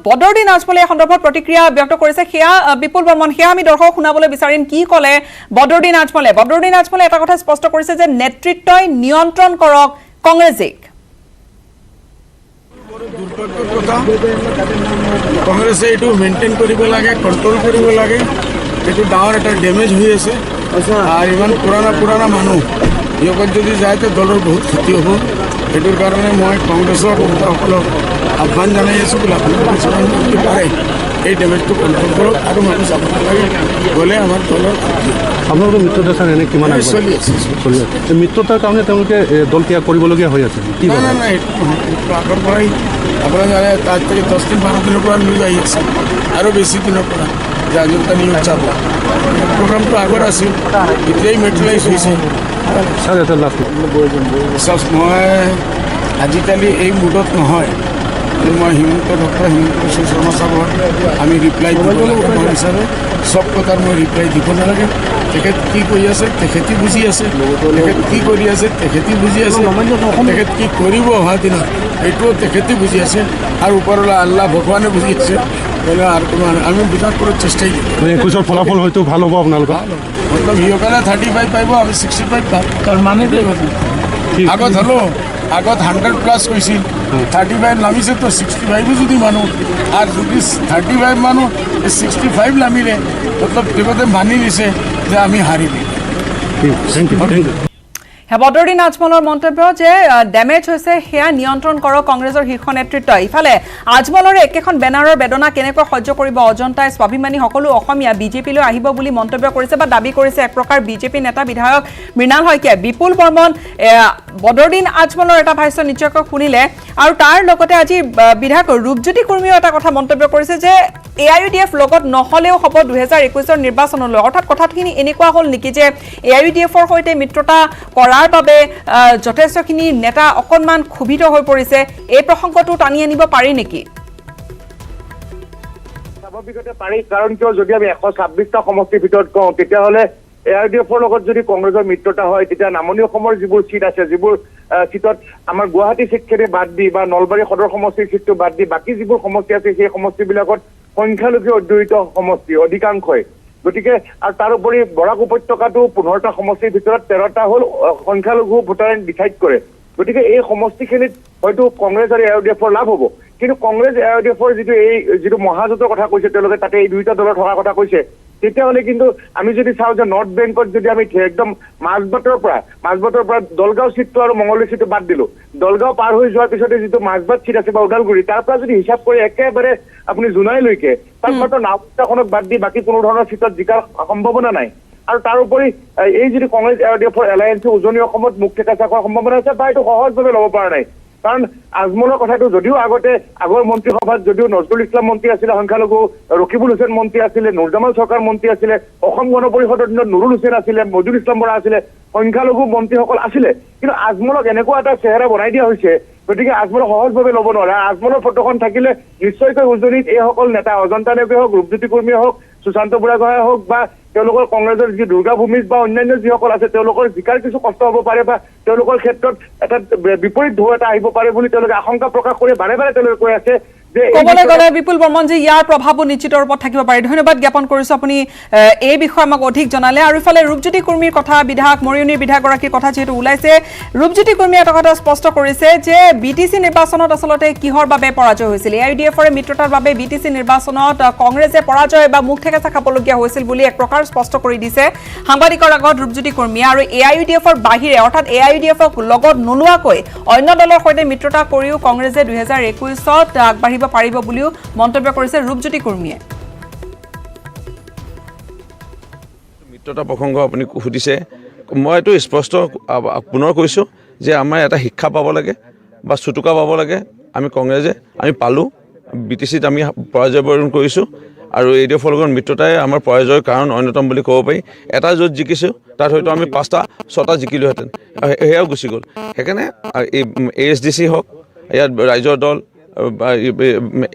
বদৰুদ্দিন আজমলে এই সন্দৰ্ভত প্ৰতিক্ৰিয়া ব্যক্ত কৰিছে সেয়া বিপুল বৰ্মন সেয়া আমি দৰ্শক শুনাবলৈ বিচাৰিম কি ক'লে বদৰুদ্দিন আজমলে এটা কথা স্পষ্ট কৰিছে যে নেতৃত্বই নিয়ন্ত্ৰণ কৰক কংগ্ৰেছক কংগ্ৰেছে এইটো মেইনটেইন কৰিব লাগে কণ্ট্ৰল কৰিব লাগে এইটো ডাঙৰ এটা ডেমেজ হৈ আছে আৰু ইমান পুৰাণা মানুহ ইহঁত যদি যায় তো দলৰ বহুত ক্ষতি হ'ব সেইটোৰ কাৰণে মই কংগ্ৰেছৰ নেতাসকলক আহ্বান জনাই আছোঁ বোলে আপোনালোকে যিমান কৰিব পাৰে এই ডেমেজটো কণ্ট্ৰল কৰক আৰু মানুহ যাব নালাগে গ'লে আমাৰ দলৰ ক্ষতি আপোনালোকৰ মিত্ৰতা ছাৰ এনে কিমান চলি আছে মিত্ৰতাৰ কাৰণে তেওঁলোকে দল ত্যাগ কৰিবলগীয়া হৈ আছে কি নাই এইটো আগৰ পৰাই আপোনাৰ জানে তাত থেকে 10 দিন 12 দিনৰ পৰা নিউজ আহি আছে আৰু বেছি দিনৰ পৰা যে অজন্তা নিউজ চাব প্ৰগ্ৰামটো আগৰ আছিল এতিয়াই মেটেৰিয়েলাইজ হৈছে ছাৰ এটা লাষ্ট মই আজিকালি এই মুডত নহয় মই ডক্টৰ হিমন্ত বিশ্ব শৰ্মা চাহাবৰ আমি ৰিপ্লাই দিব লাগে মই বিচাৰোঁ চব কথাৰ মই ৰিপ্লাই দিব নালাগে তেখেত কি কৰি আছে তেখেতে বুজি আছে তেখেত কি কৰি আছে তেখেতে বুজি আছে তেখেত কি কৰিব অহা দিনত এইটোও তেখেতে বুজি আছে আৰু ওপৰলৈ আল্লাহ ভগৱানে বুজি আছে আৰু আমি বুজাৰ কৰাৰ চেষ্টাই কৰিম 21ৰ ফলাফল হয়তো ভাল হ'ব আপোনালোকৰ মতলব সিহঁতে 35 পাব আমি 65 পাম তাৰ মানে আগত হ'লো আগত 100+ কৈছিল 35 নামিছে তো 65 যদি মানুহ আৰু যদি 35 মানুহ 65 নামিলে মতলব তেখেতে মানি নিছে যে আমি হাৰিম বদৰুদ্দিন আজমলৰ মন্তব্য যে ডেমেজ হৈছে সেয়া নিয়ন্ত্ৰণ কৰক কংগ্ৰেছৰ শীৰ্ষ নেতৃত্ব ইফালে আজমলৰে একেখন বেনাৰৰ বেদনা কেনেকৈ সহ্য কৰিব অজন্তাই স্বাভিমানী সকলো অসমীয়া বিজেপিলৈ আহিব বুলি মন্তব্য কৰিছে বা দাবী কৰিছে এক প্ৰকাৰ বিজেপি নেতা বিধায়ক মৃণাল শইকীয়াই বিপুল বৰ্মন বদৰুদ্দিন আজমলৰ এটা ভাষ্য নিশ্চয়কৈ শুনিলে আৰু তাৰ লগতে আজি বিধায়ক ৰূপজ্যোতি কুৰ্মীও এটা কথা মন্তব্য কৰিছে যে AIUDF লগত নহলেও হ'ব 2021ৰ নিৰ্বাচনলৈ অৰ্থাৎ কথাখিনি এনেকুৱা হ'ল নেকি যে AIUDFৰ সৈতে মিত্ৰতা কৰাৰ বাবে যথেষ্টখিনি নেতা অকণমান ক্ষুভিত হৈ পৰিছে এই প্ৰসংগটো টানি আনিব পাৰি নেকি স্বাভাৱিকতে পাৰি কাৰণ কিয় যদি আমি 126টা সমষ্টিৰ ভিতৰত কওঁ তেতিয়াহ'লে AIUDFৰ লগত যদি কংগ্ৰেছৰ মিত্ৰতা হয় তেতিয়া নামনি অসমৰ যিবোৰ চিট আছে যিবোৰ চিটত আমাৰ গুৱাহাটী চিটখিনি বাদ দি বা নলবাৰী সদৰ সমষ্টিৰ চিটটো বাদ দি বাকী যিবোৰ সমষ্টি আছে সেই সমষ্টিবিলাকত সংখ্যালঘু অধ্যুষিত সমষ্টি অধিকাংশই গতিকে আৰু তাৰোপৰি বৰাক উপত্যকাটো 15টা সমষ্টিৰ ভিতৰত 13টা হ'ল সংখ্যালঘু ভোটাৰে ডিচাইড কৰে গতিকে এই সমষ্টিখিনিত হয়তো কংগ্ৰেছ আৰু AIUDFৰ লাভ হ'ব কিন্তু কংগ্ৰেছ AIUDFৰ যিটো মহাজোঁটৰ কথা কৈছে তেওঁলোকে তাতে এই দুইটা দলৰ থকাৰ কথা কৈছে তেতিয়াহ'লে কিন্তু আমি যদি চাওঁ যে নৰ্থ বেংকত যদি আমি একদম মাজবাটৰ পৰা দলগাঁও চিটটো আৰু মঙলদৈ চিটটো বাদ দিলোঁ, দলগাঁও পাৰ হৈ যোৱাৰ পিছতে যিটো মাজবাট চিট আছে বা ওদালগুৰি, তাৰ পৰা যদি হিচাপ কৰি একেবাৰে আপুনি জোনাইলৈকে তাত মাত্ৰ নাওখনক বাদ দি বাকী কোনো ধৰণৰ চিটত জিকাৰ সম্ভাৱনা নাই। আৰু তাৰোপৰি এই যদি কংগ্ৰেছ ARDF এলায়েন্সে উজনি অসমত মুখ ঠেকাচা কৰাৰ সম্ভাৱনা আছে বা এইটো সহজভাৱে ল'ব পৰা নাই। কাৰণ আজমলৰ কথাটো যদিও আগৰ মন্ত্ৰীসভাত যদিও নজৰুল ইছলাম মন্ত্ৰী আছিলে, সংখ্যালঘু ৰকিবুল হুছেইন মন্ত্ৰী আছিলে, নুৰজামাল চৰকাৰ মন্ত্ৰী আছিলে, অসম গণ পৰিষদৰ দিনত নুৰুল হুছেইন আছিলে, মজিদুল ইছলাম বৰা আছিলে, সংখ্যালঘু মন্ত্ৰীসকল আছিলে, কিন্তু আজমলক এনেকুৱা এটা চেহেৰা বনাই দিয়া হৈছে, গতিকে আজমলক সহজভাৱে ল'ব নোৱাৰে। আজমলৰ ফটোখন থাকিলে নিশ্চয়কৈ উজনিত এইসকল নেতা অজন্তা নেওগে হওক, ৰূপজ্যোতি কুৰ্মীয়ে হওক, সুশান্ত বুঢ়াগোহাঁয়ে হওক বা তেওঁলোকৰ কংগ্ৰেছৰ যি দুৰ্গা ভূমিজ বা অন্যান্য যিসকল আছে তেওঁলোকৰ জিকাৰ কিছু কষ্ট হ'ব পাৰে বা তেওঁলোকৰ ক্ষেত্ৰত এটা বিপৰীত ঢৌ এটা আহিব পাৰে বুলি তেওঁলোকে আশংকা প্ৰকাশ কৰি বাৰে বাৰে তেওঁলোকে কৈ আছে। ক'বলৈ গ'লে বিপুল বৰ্মনজী ইয়াৰ প্ৰভাৱো নিশ্চিত ৰূপত থাকিব পাৰে। ধন্যবাদ জ্ঞাপন কৰিছোঁ, আপুনি এই বিষয়ে আমাক অধিক জনালে। আৰু ইফালে ৰূপজ্যোতি কুৰ্মীৰ কথা, বিধায়ক মৰিয়নিৰ বিধায়কগৰাকীৰ কথা যিহেতু ওলাইছে, ৰূপজ্যোতি কুৰ্মীয়ে এটা কথা স্পষ্ট কৰিছে যে BTC নিৰ্বাচনত আচলতে কিহৰ বাবে পৰাজয় হৈছিল, AIUDFৰ মিত্ৰতাৰ বাবে BTC নিৰ্বাচনত কংগ্ৰেছে পৰাজয় বা মুখ ঠেকেচা খাবলগীয়া হৈছিল বুলি এক প্ৰকাৰ স্পষ্ট কৰি দিছে সাংবাদিকৰ আগত ৰূপজ্যোতি কুৰ্মীয়ে। আৰু AIUDFৰ বাহিৰে অৰ্থাৎ AIUDFক লগত নোলোৱাকৈ অন্য দলৰ সৈতে মিত্ৰতা কৰিও কংগ্ৰেছে 2021ত আগবাঢ়িব পাৰিব বুলিও মন্তব্য কৰিছে ৰূপজ্যোতি কুৰ্মীয়ে। মিত্ৰতা প্ৰসংগ আপুনি সুধিছে, মই এইটো স্পষ্ট পুনৰ কৈছোঁ যে আমাৰ এটা শিক্ষা পাব লাগে বা চুটুকা পাব লাগে। আমি কংগ্ৰেছে আমি পালোঁ, BTCত আমি পৰাজয় বৰণ কৰিছোঁ আৰু AIUDFৰ লগত মিত্ৰতাই আমাৰ পৰাজয়ৰ কাৰণ অন্যতম বুলি ক'ব পাৰি। এটা য'ত জিকিছোঁ তাত হয়তো আমি 5টা-6টা জিকিলোহেঁতেন, সেয়াও গুচি গ'ল। সেইকাৰণে ASDC হওক, ইয়াত ৰাইজৰ দল,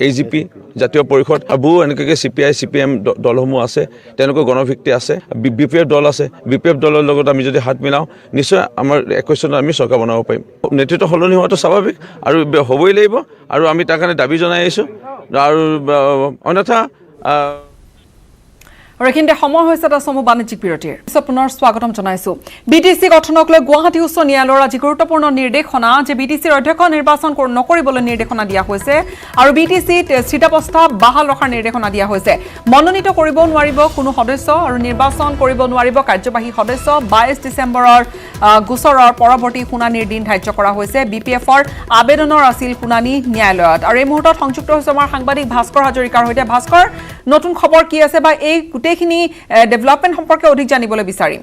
AGP জাতীয় পৰিষদ, বহু এনেকৈ CPI CPM দলসমূহ আছে, তেওঁলোকৰ গণভিত্তি আছে, BPF দল আছে। BPF দলৰ লগত আমি যদি হাত মিলাওঁ নিশ্চয় আমাৰ 21 চনত আমি চৰকাৰ বনাব পাৰিম। নেতৃত্ব সলনি হোৱাটো স্বাভাৱিক আৰু হ'বই লাগিব আৰু আমি তাৰ কাৰণে দাবী জনাই আহিছোঁ। আৰু অন্যথা আৰু এইখিনিতে সময় হৈছে এটা চমু বাণিজ্যিক বিৰতিৰ। পিছত পুনৰ স্বাগতম জনাইছোঁ। BTC গঠনক লৈ গুৱাহাটী উচ্চ ন্যায়ালয়ৰ আজি গুৰুত্বপূৰ্ণ নিৰ্দেশনা যে BTCৰ অধ্যক্ষ নিৰ্বাচন নকৰিবলৈ নিৰ্দেশনা দিয়া হৈছে আৰু BTCত স্থিতাৱস্থা বাহাল ৰখাৰ নিৰ্দেশনা দিয়া হৈছে। মনোনীত কৰিব নোৱাৰিব কোনো সদস্য আৰু নিৰ্বাচন কৰিব নোৱাৰিব কাৰ্যবাহী সদস্য। 22 ডিচেম্বৰৰ গোচৰৰ পৰৱৰ্তী শুনানিৰ দিন ধাৰ্য কৰা হৈছে। BPFৰ আবেদনৰ আছিল শুনানি ন্যায়ালয়ত। আৰু এই মুহূৰ্তত সংযুক্ত হৈছে আমাৰ সাংবাদিক ভাস্কৰ হাজৰিকাৰ সৈতে। ভাস্কৰ, নতুন খবৰ কি আছে বা এই গোটেইখিনি ডেভেলপমেণ্ট সম্পৰ্কে অধিক জানিবলৈ বিচাৰিম।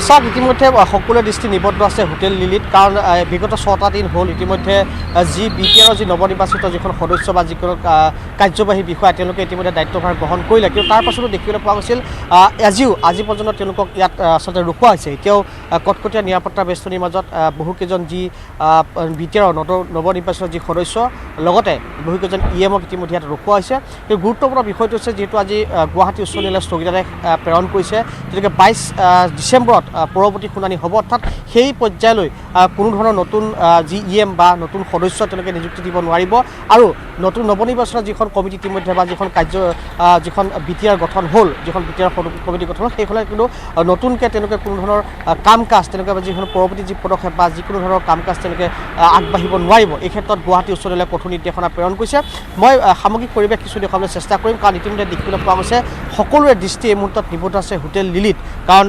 চাওক, ইতিমধ্যে সকলোৰে দৃষ্টি নিবদ্ধ আছে হোটেল লিলিত, কাৰণ বিগত 6টা দিন হ'ল ইতিমধ্যে যি BPR যি নৱনিৰ্বাচিত যিখন সদস্য বা যিখন কাৰ্যবাহী বিষয়া তেওঁলোকে ইতিমধ্যে দায়িত্বভাৰ গ্ৰহণ কৰিলে। কিন্তু তাৰ পাছতো দেখিবলৈ পোৱা গৈছিল আজি পৰ্যন্ত তেওঁলোকক ইয়াত আচলতে ৰখোৱা হৈছে। এতিয়াও কটকটীয়া নিৰাপত্তা বেষ্টনীৰ মাজত বহুকেইজন যি BPR নৱনিৰ্বাচিত যি সদস্য, লগতে বহুকেইজন EMক ইতিমধ্যে ইয়াত ৰখোৱা হৈছে। কিন্তু গুৰুত্বপূৰ্ণ বিষয়টো হৈছে যিহেতু আজি গুৱাহাটী উচ্চ ন্যায়ালয়ে স্থগিতাদেশ প্ৰেৰণ কৰিছে, গতিকে 22 ডিচেম্বৰত পৰৱৰ্তী শুনানি হ'ব। অৰ্থাৎ সেই পৰ্যায়লৈ কোনো ধৰণৰ নতুন যি EM বা নতুন সদস্য তেওঁলোকে নিযুক্তি দিব নোৱাৰিব। আৰু নতুন নৱনিৰ্বাচনৰ যিখন কমিটি ইতিমধ্যে বা যিখন BTR গঠন হ'ল, যিখন BTR কমিটি গঠন হ'ল, সেইখনে কিন্তু নতুনকৈ তেওঁলোকে কোনো ধৰণৰ কাম কাজ তেওঁলোকে যিখন পৰৱৰ্তী যি পদক্ষেপ বা যিকোনো ধৰণৰ কাম কাজ তেওঁলোকে আগবাঢ়িব নোৱাৰিব। এই ক্ষেত্ৰত গুৱাহাটী উচ্চ ন্যায়ালয়ে কঠোৰ নিৰ্দেশনা প্ৰেৰণ কৰিছে। মই সামগ্ৰিক পৰিৱেশ কিছু দেখুৱাবলৈ চেষ্টা কৰিম, কাৰণ ইতিমধ্যে দেখিবলৈ পোৱা গৈছে সকলোৰে দৃষ্টি এই মুহূৰ্তত নিবদ্ধ আছে হোটেল লিলিত। কাৰণ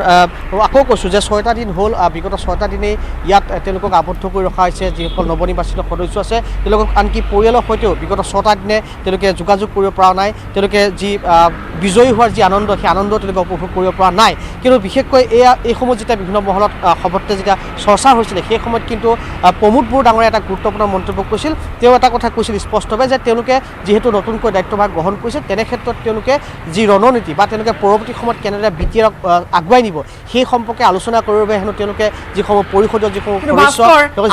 আকৌ কৈছোঁ যে 6টা দিন হ'ল, বিগত 6টা দিনেই ইয়াত তেওঁলোকক আবদ্ধ কৰি ৰখা হৈছে। যিসকল নৱনিৰ্বাচিত সদস্য আছে তেওঁলোকক আনকি পৰিয়ালৰ সৈতেও বিগত 6টা দিনে তেওঁলোকে যোগাযোগ কৰিব পৰা নাই। তেওঁলোকে যি বিজয়ী হোৱাৰ যি আনন্দ, সেই আনন্দ তেওঁলোকে উপভোগ কৰিব পৰা নাই। কিন্তু বিশেষকৈ এই সময়ত যেতিয়া বিভিন্ন মহলত সৰ্বত্ৰে যেতিয়া চৰ্চা হৈছিলে, সেই সময়ত কিন্তু প্ৰমোদ বড়ো ডাঙৰে এটা গুৰুত্বপূৰ্ণ মন্তব্য কৈছিল। তেওঁ এটা কথা কৈছিল স্পষ্টভাৱে যে তেওঁলোকে যিহেতু নতুনকৈ দায়িত্বভাৰ গ্ৰহণ কৰিছে, তেনে ক্ষেত্ৰত তেওঁলোকে যি ৰণনীতি বা তেওঁলোকে পৰৱৰ্তী সময়ত কেনেদৰে BTRক আগুৱাই নিব সেই সম্পৰ্কে আলোচনা কৰিবৰ বাবে হেনো তেওঁলোকে যিসমূহ পৰিষদীয় যিসমূহ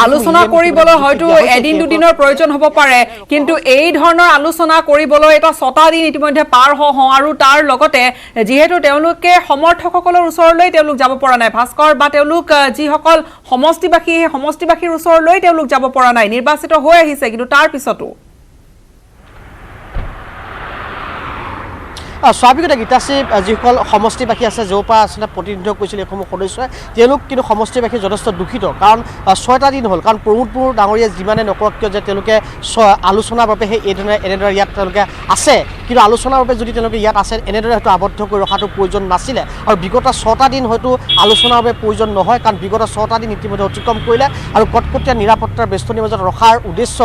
আলোচনা কৰিবলৈ হয়তো এদিন দুদিনৰ প্ৰয়োজন হ'ব পাৰে, কিন্তু এই ধৰণৰ আলোচনা কৰিবলৈ এটা 6টা দিন ইতিমধ্যে পাৰ হওঁ আৰু তাৰ লগতে যিহেতু তেওঁলোকে সমৰ্থকসকলৰ ওচৰলৈ তেওঁলোক যাব পৰা নাই ভাস্কৰ, বা তেওঁলোক যিসকল সমষ্টিবাসী সেই সমষ্টিবাসীৰ ওচৰলৈ তেওঁলোক যাব পৰা নাই। নিৰ্বাচিত হৈ আহিছে কিন্তু তাৰ পিছতো স্বাভাৱিকতে গীতাশ্ৰী যিসকল সমষ্টিবাসী আছে য'ৰ পৰা আচলতে প্ৰতিনিধিত্ব কৰিছিল এইসমূহ সদস্যই তেওঁলোক কিন্তু সমষ্টিবাসী যথেষ্ট দুখিত কাৰণ 6টা দিন হ'ল কাৰণ প্ৰমোদপুৰ ডাঙৰীয়া যিমানে নকৰক কিয় যে তেওঁলোকে আলোচনাৰ বাবে সেই এনেদৰে ইয়াত তেওঁলোকে আছে কিন্তু আলোচনাৰ বাবে যদি তেওঁলোকে ইয়াত আছে এনেদৰে হয়তো আবদ্ধ কৰি ৰখাটো প্ৰয়োজন নাছিলে আৰু বিগত 6টা দিন হয়তো আলোচনাৰ বাবে প্ৰয়োজন নহয় কাৰণ বিগত 6টা দিন ইতিমধ্যে অতিক্ৰম কৰিলে আৰু কটকটীয়া নিৰাপত্তাৰ বেষ্টনীৰ মাজত ৰখাৰ উদ্দেশ্য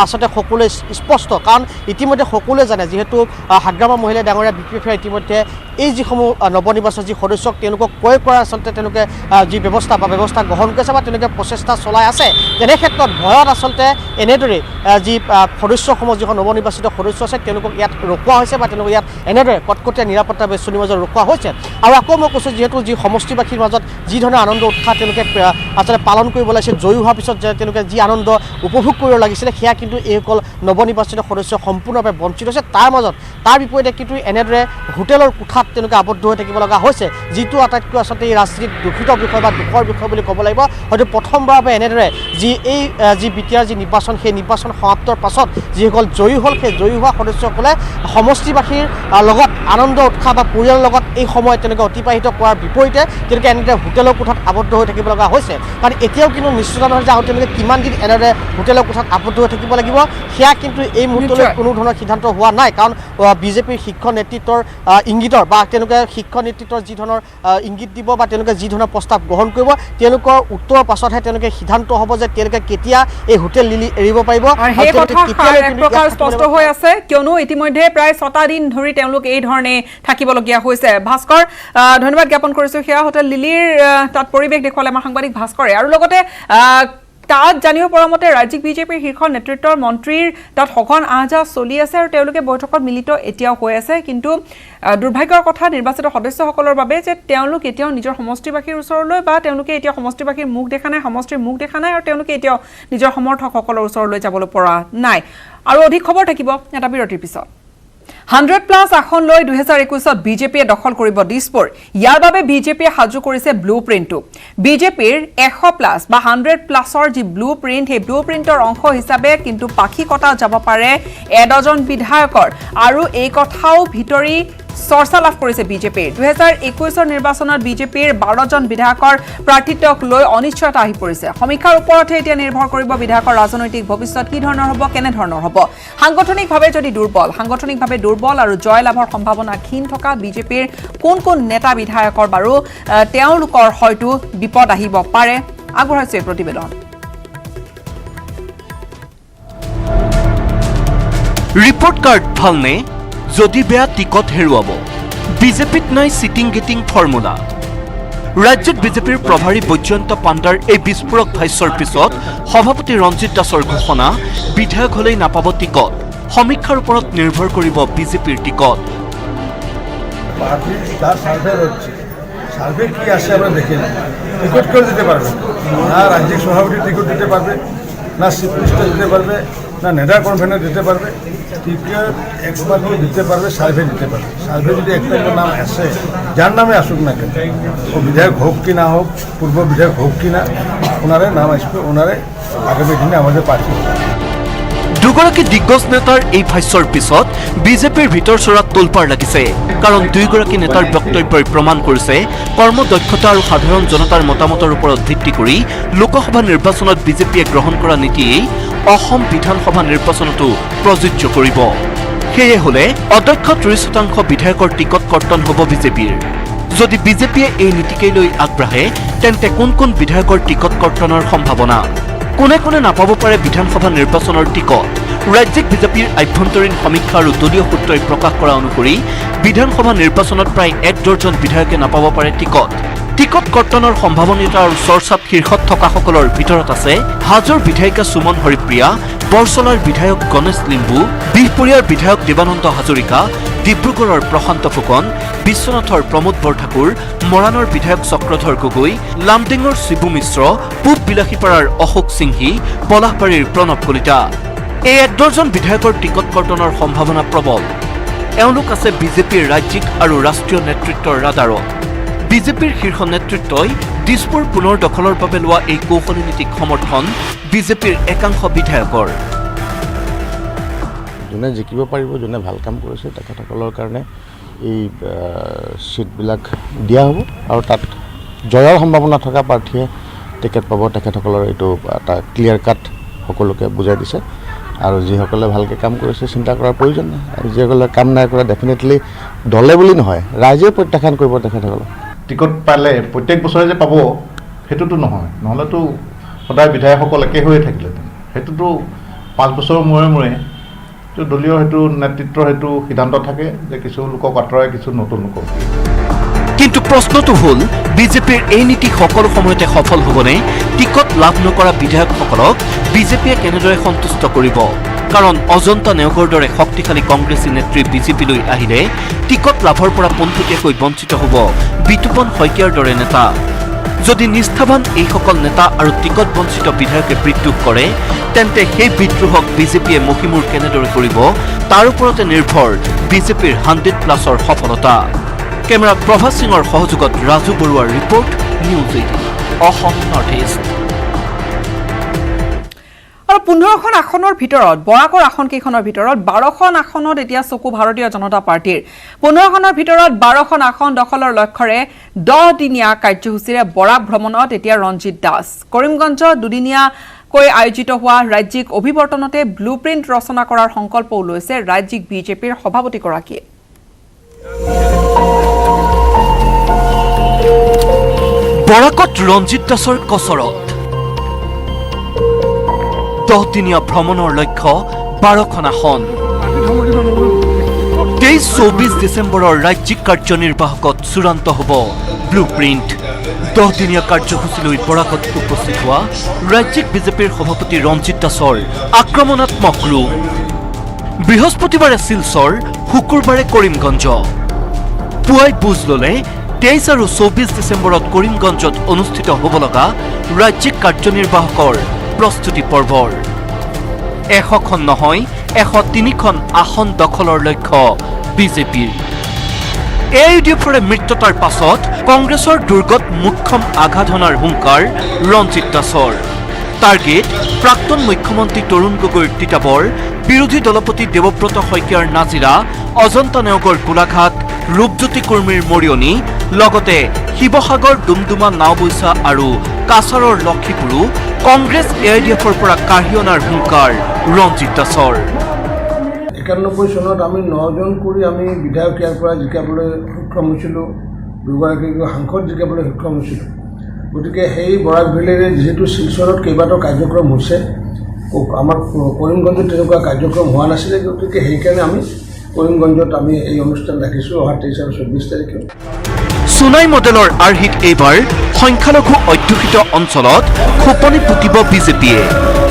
আচলতে সকলোৱে স্পষ্ট কাৰণ ইতিমধ্যে সকলোৱে জানে যিহেতু হাগ্ৰামা মহিলা ডাঙৰীয়া BPF ইতিমধ্যে এই যিসমূহ নৱনিৰ্বাচিত যি সদস্যক তেওঁলোকক ক্ৰয় কৰাৰ আচলতে তেওঁলোকে যি ব্যৱস্থা গ্ৰহণ কৰিছে বা তেওঁলোকে প্ৰচেষ্টা চলাই আছে তেনে ক্ষেত্ৰত ভয়ত আচলতে এনেদৰে যি সদস্যসমূহ যিখন নৱনিৰ্বাচিত সদস্য আছে তেওঁলোকক ইয়াত ৰখোৱা হৈছে বা তেওঁলোকক ইয়াত এনেদৰে কটকটীয়া নিৰাপত্তা বেষ্টনীৰ মাজত ৰখোৱা হৈছে আৰু আকৌ মই কৈছোঁ যিহেতু যি সমষ্টিবাসীৰ মাজত যি ধৰণৰ আনন্দ উৎসাহ তেওঁলোকে আচলতে পালন কৰিব লাগিছিল জয়ী হোৱাৰ পিছত যে তেওঁলোকে যি আনন্দ উপভোগ কৰিব লাগিছিলে সেয়া কিন্তু এইসকল নৱনিৰ্বাচিত সদস্য সম্পূৰ্ণভাৱে বঞ্চিত হৈছে তাৰ বিপৰীতে কিন্তু এনেদৰে হোটেলৰ কোঠাত তেওঁলোকে আবদ্ধ হৈ থাকিব লগা হৈছে যিটো আটাইতকৈ আচলতে এই ৰাজনীতিত দুখিত বিষয় বা দুখৰ বিষয় বুলি ক'ব লাগিব হয়তো প্ৰথমবাৰৰ বাবে এনেদৰে যি BTR যি নিৰ্বাচন সেই নিৰ্বাচন সমাপ্তৰ পাছত যিসকল জয়ী হ'ল সেই জয়ী হোৱা সদস্যসকলে সমষ্টিবাসীৰ লগত আনন্দ উৎসাহ বা পৰিয়ালৰ লগত এই সময় তেওঁলোকে অতিবাহিত কৰাৰ বিপৰীতে তেওঁলোকে এনেদৰে হোটেলৰ কোঠাত আবদ্ধ হৈ থাকিব লগা হৈছে কাৰণ এতিয়াও কিন্তু নিশ্চিত নহয় যে তেওঁলোকে কিমান দিন এনেদৰে হোটেলৰ কোঠাত আবদ্ধ হৈ থাকিব লাগিব সেয়া কিন্তু এই মুহূৰ্তলৈ কোনো ধৰণৰ সিদ্ধান্ত হোৱা নাই কাৰণ বিজেপিৰ শীৰ্ষ নেতৃত্বৰ ইংগিতৰ বা তেওঁলোকে শীৰ্ষ নেতৃত্বৰ যি ধৰণৰ ইংগিত দিব বা তেওঁলোকে যি ধৰণৰ প্ৰস্তাৱ গ্ৰহণ কৰিব তেওঁলোকৰ উত্তৰৰ পাছতহে তেওঁলোকে সিদ্ধান্ত হ'ব যে তেওঁলোকে কেতিয়া এই হোটেল লিলি এৰিব পাৰিব সেই কথা এক প্ৰকাৰ স্পষ্ট হৈ আছে কিয়নো ইতিমধ্যে প্ৰায় 6টা দিন ধৰি তেওঁলোক এই ধৰণে থাকিবলগীয়া হৈছে ভাস্কৰ ধন্যবাদ জ্ঞাপন কৰিছোঁ সেয়া হোটেল লিলিৰ তাত পৰিৱেশ দেখুৱালে আমাৰ সাংবাদিক ভাস্কৰে আৰু লগতে তাত জানিব পৰা মতে ৰাজ্যিক বিজেপিৰ শীৰ্ষ নেতৃত্বৰ মন্ত্ৰীৰ তাত সঘন আহ-যাহ চলি আছে আৰু তেওঁলোকে বৈঠকত মিলিত এতিয়াও হৈ আছে কিন্তু দুৰ্ভাগ্যৰ কথা নিৰ্বাচিত সদস্যসকলৰ বাবে যে তেওঁলোক এতিয়াও নিজৰ সমষ্টিবাসীৰ ওচৰলৈ বা তেওঁলোকে এতিয়া সমষ্টিবাসীৰ মুখ দেখা নাই সমষ্টিৰ মুখ দেখা নাই আৰু তেওঁলোকে এতিয়াও নিজৰ সমৰ্থকসকলৰ ওচৰলৈ যাবলৈ পৰা নাই আৰু অধিক খবৰ থাকিব এটা বিৰতিৰ পিছত 100+ আসন লৈ 2021ত বিজেপিয়ে দখল কৰিব দিছপুৰ ইয়াৰ বাবে বিজেপিয়ে সাজু কৰিছে ব্লুপ্ৰিণ্টটো বিজেপিৰ 100+ বা 100+ৰ যি ব্লুপ্ৰিণ্ট সেই ব্লুপ্ৰিণ্টৰ অংশ হিচাপে কিন্তু পাখি কটা যাব পাৰে এডজন বিধায়কৰ আৰু এই কথাও ভিতৰি চৰ্চা লাভ কৰিছে বিজেপিৰ 2021ৰ নিৰ্বাচনত বিজেপিৰ 12জন বিধায়কৰ প্ৰাৰ্থিত্বক লৈ অনিশ্চয়তা আহি পৰিছে সমীক্ষাৰ ওপৰতে এতিয়া নিৰ্ভৰ কৰিব বিধায়কৰ ৰাজনৈতিক ভৱিষ্যত কি ধৰণৰ হ'ব কেনে ধৰণৰ হ'ব সাংগঠনিকভাৱে যদি দুৰ্বল আৰু জয় লাভৰ সম্ভাৱনা ক্ষীণ থকা বিজেপিৰ কোন নেতা বিধায়কৰ বাৰু তেওঁলোকৰ হয়তো বিপদ আহিব পাৰে আগবঢ়াইছে প্ৰতিবেদন ৰিপৰ্ট কাৰ্ড ভালনে যদি বেয়া টিকট হেৰুৱাব বিজেপিত নাই চিটিং গেটিং ফৰ্মুলা ৰাজ্যত বিজেপিৰ প্ৰভাৰী বৈজয়ন্ত পাণ্ডাৰ এই বিস্ফোৰক ভাষ্যৰ পিছত সভাপতি ৰঞ্জিত দাসৰ ঘোষণা বিধায়ক হলেই নাপাব টিকট সমীক্ষাৰ ওপৰত নিৰ্ভৰ কৰিব বিজেপিৰ টিকট সার্ভে কি আসে আমরা দেখি না টিকিট কেউ দিতে পারবে না রাজ্যিক সভাপতি টিকিট দিতে পারবে না চিফ মিনিস্টার দিতে পারবে না নেডার কনভেনার দিতে পারবে টিকিট একমাত্র দিতে পারবে সার্ভে দিতে পারবে সার্ভে যদি একটা নাম আসে যার নামে আসুক না কেন ও বিধায়ক হোক কি না হোক পূর্ব বিধায়ক হোক কি না ওনারে নাম আসবে ওনারে আগামী দিনে আমাদের পার্টি দুগৰাকী দিগ্গজ নেতাৰ এই ভাষ্যৰ পিছত বিজেপিৰ ভিতৰ চৰাত তোলপাৰ লাগিছে কাৰণ দুইগৰাকী নেতাৰ বক্তব্যই প্ৰমাণ কৰিছে কৰ্মদক্ষতা আৰু সাধাৰণ জনতাৰ মতামতৰ ওপৰত ভিত্তি কৰি লোকসভা নিৰ্বাচনত বিজেপিয়ে গ্ৰহণ কৰা নীতিয়েই অসম বিধানসভা নিৰ্বাচনতো প্ৰযোজ্য কৰিব সেয়ে হলে অধ্যক্ষ 30% বিধায়কৰ টিকট কৰ্তন হ'ব বিজেপিৰ যদি বিজেপিয়ে এই নীতিকে লৈ আগবাঢ়ে তেন্তে কোন বিধায়কৰ টিকট কৰ্তনৰ সম্ভাৱনা কোনে নাপাব পাৰে বিধানসভা নিৰ্বাচনৰ টিকট ৰাজ্যিক বিজেপিৰ আভ্যন্তৰীণ সমীক্ষা আৰু দলীয় সূত্ৰই প্ৰকাশ কৰা অনুসৰি বিধানসভা নিৰ্বাচনত প্ৰায় 1 ডজন বিধায়কে নাপাব পাৰে টিকট কৰ্তনৰ সম্ভাৱনীয়তা আৰু চৰ্চাত শীৰ্ষত থকাসকলৰ ভিতৰত আছে হাজোৰ বিধায়িকা সুমন হৰিপ্ৰিয়া বৰছলাৰ বিধায়ক গণেশ লিম্বু বিহপুৰীয়াৰ বিধায়ক দেৱানন্দ হাজৰিকা ডিব্ৰুগড়ৰ প্ৰশান্ত ফুকন বিশ্বনাথৰ প্ৰমোদ বৰঠাকুৰ মৰাণৰ বিধায়ক চক্ৰধৰ গগৈ লামডিঙৰ শিবু মিশ্ৰ পূব বিলাসীপাৰাৰ অশোক সিংহী পলাশবাৰীৰ প্ৰণৱ কলিতা এই 1 ডজন বিধায়কৰ টিকট কৰ্তনৰ সম্ভাৱনা প্ৰবল এওঁলোক আছে বিজেপিৰ ৰাজ্যিক আৰু ৰাষ্ট্ৰীয় নেতৃত্বৰ ৰাডাৰত বিজেপিৰ শীৰ্ষ নেতৃত্বই দিছপুৰ পুনৰ দখলৰ বাবে লোৱা এই কৌশলী নীতিক সমৰ্থন বিজেপিৰ একাংশ বিধায়কৰ যোনে জিকিব পাৰিব যোনে ভাল কাম কৰিছে তেখেতসকলৰ কাৰণে এই ছিটবিলাক দিয়া হ'ব আৰু তাত জয়ৰ সম্ভাৱনা থকা প্ৰাৰ্থীয়ে টিকেট পাব। তেখেতসকলৰ এইটো এটা ক্লিয়াৰ কাট সকলোকে বুজাই দিছে আৰু যিসকলে ভালকৈ কাম কৰিছে চিন্তা কৰাৰ প্ৰয়োজন নাই আৰু যিসকলে কাম নাই কৰা ডেফিনেটলি দলে বুলি নহয় ৰাইজে প্ৰত্যাখ্যান কৰিব তেখেতসকলক। টিকট পালে প্ৰত্যেক বছৰে যে পাব সেইটোতো নহয়, নহ'লেতো সদায় বিধায়কসকল একে হৈয়ে থাকিলেহেঁতেন। সেইটোতো 5 বছৰৰ মূৰে মূৰে দলীয় সেইটো নেতৃত্বৰ সেইটো সিদ্ধান্ত থাকে যে কিছু লোকক আঁতৰাই কিছু নতুন লোকক। কিন্তু প্ৰশ্নটো হ'ল বিজেপিৰ এই নীতি সকলো সময়তে সফল হ'বনে? টিকট লাভ নকৰা বিধায়কসকলক বিজেপিয়ে কেনেদৰে সন্তুষ্ট কৰিব? কাৰণ অজন্তা নেওগৰ দৰে শক্তিশালী কংগ্ৰেছী নেত্ৰী বিজেপিলৈ আহিলে টিকট লাভৰ পৰা পোনপটীয়াকৈ বঞ্চিত হ'ব বিতুপন শইকীয়াৰ দৰে নেতা। যদি নিষ্ঠাবান এইসকল নেতা আৰু টিকট বঞ্চিত বিধায়কে বিদ্ৰোহ কৰে তেন্তে সেই বিদ্ৰোহক বিজেপিয়ে মষিমূৰ কেনেদৰে কৰিব তাৰ ওপৰতে নিৰ্ভৰ বিজেপিৰ 100+ সফলতা। কেমেৰাত প্ৰভাত সিঙৰ সহযোগত ৰাজু বৰুৱাৰ report, News 18 Asom North East. আৰু 15খন আসনৰ ভিতৰত বৰাকৰ আসন কেইখনৰ ভিতৰত 12খন আসনত এতিয়া চকু ভাৰতীয় জনতা পাৰ্টিৰ। 15খনৰ ভিতৰত 12খন আসন দখলৰ লক্ষ্যৰে 10 দিনীয়া কাৰ্যসূচীৰে বৰাক ভ্ৰমণত এতিয়া ৰঞ্জিত দাস। কৰিমগঞ্জত দুদিনীয়াকৈ আয়োজিত হোৱা ৰাজ্যিক অভিৱৰ্তনতে ব্লু প্ৰিণ্ট ৰচনা কৰাৰ সংকল্পও লৈছে ৰাজ্যিক বিজেপিৰ সভাপতিগৰাকীয়ে। বৰাকত ৰঞ্জিত দাসৰ কচৰত 10 দিনীয়া ভ্ৰমণৰ লক্ষ্য 12খন আসন। 23-24 ডিচেম্বৰৰ ৰাজ্যিক কাৰ্যনিৰ্বাহকত চূড়ান্ত হ'ব ব্লু প্ৰিণ্ট। 10 দিনীয়া কাৰ্যসূচীলৈ বৰাকত উপস্থিত হোৱা ৰাজ্যিক বিজেপিৰ সভাপতি ৰঞ্জিত দাসৰ আক্ৰমণাত্মক ৰূপ। বৃহস্পতিবাৰে শিলচৰ, শুকুৰবাৰে কৰিমগঞ্জ। পুৱাই বুজ ল'লে 23 আৰু 24 ডিচেম্বৰত কৰিমগঞ্জত অনুষ্ঠিত হ'ব লগা ৰাজ্যিক কাৰ্যনিৰ্বাহকৰ প্ৰস্তুতি পৰ্বৰ। 100খন নহয় 103খন আসন দখলৰ লক্ষ্য বিজেপিৰ। AUDFৰে মৃত্যতাৰ পাছত কংগ্ৰেছৰ দুৰ্গত মুখ্যম আঘাত হনাৰ হুংকাৰ ৰঞ্জিত দাসৰ। টাৰ্গেট প্ৰাক্তন মুখ্যমন্ত্ৰী তৰুণ গগৈৰ তিতাবৰ, বিৰোধী দলপতি দেৱব্ৰত শইকীয়াৰ নাজিৰা, অজন্তা নেওগৰ গোলাঘাট, ৰূপজ্যোতি কুৰ্মীৰ মৰিয়নি, লগতে শিৱসাগৰ, ডুমডুমা, নাওবৈচা আৰু কাছাৰৰ লক্ষীপুৰো কংগ্ৰেছ AUDFৰ পৰা কাঢ়ি অনাৰ হুংকাৰ ৰঞ্জিত দাসৰ। 91 চনত আমি 9জন কৰি আমি বিধায়ক ইয়াৰ পৰা জিকাবলৈ সক্ষম হৈছিলোঁ, দুগৰাকী সাংসদ জিকাবলৈ সক্ষম হৈছিলোঁ। গতিকে সেই বৰাক ভেলীৰে যিহেতু শিলচৰত কেইবাটাও কাৰ্যক্ৰম হৈছে, আমাৰ কৰিমগঞ্জত তেনেকুৱা কাৰ্যক্ৰম হোৱা নাছিলে, গতিকে সেইকাৰণে আমি কৰিমগঞ্জত আমি এই অনুষ্ঠান ৰাখিছোঁ অহা 23 আৰু 24 তাৰিখে। সোনাই মডেলৰ আৰ্হিত এইবাৰ সংখ্যালঘু অধ্যুষিত অঞ্চলত খোপনি পুতিব বিজেপিয়ে।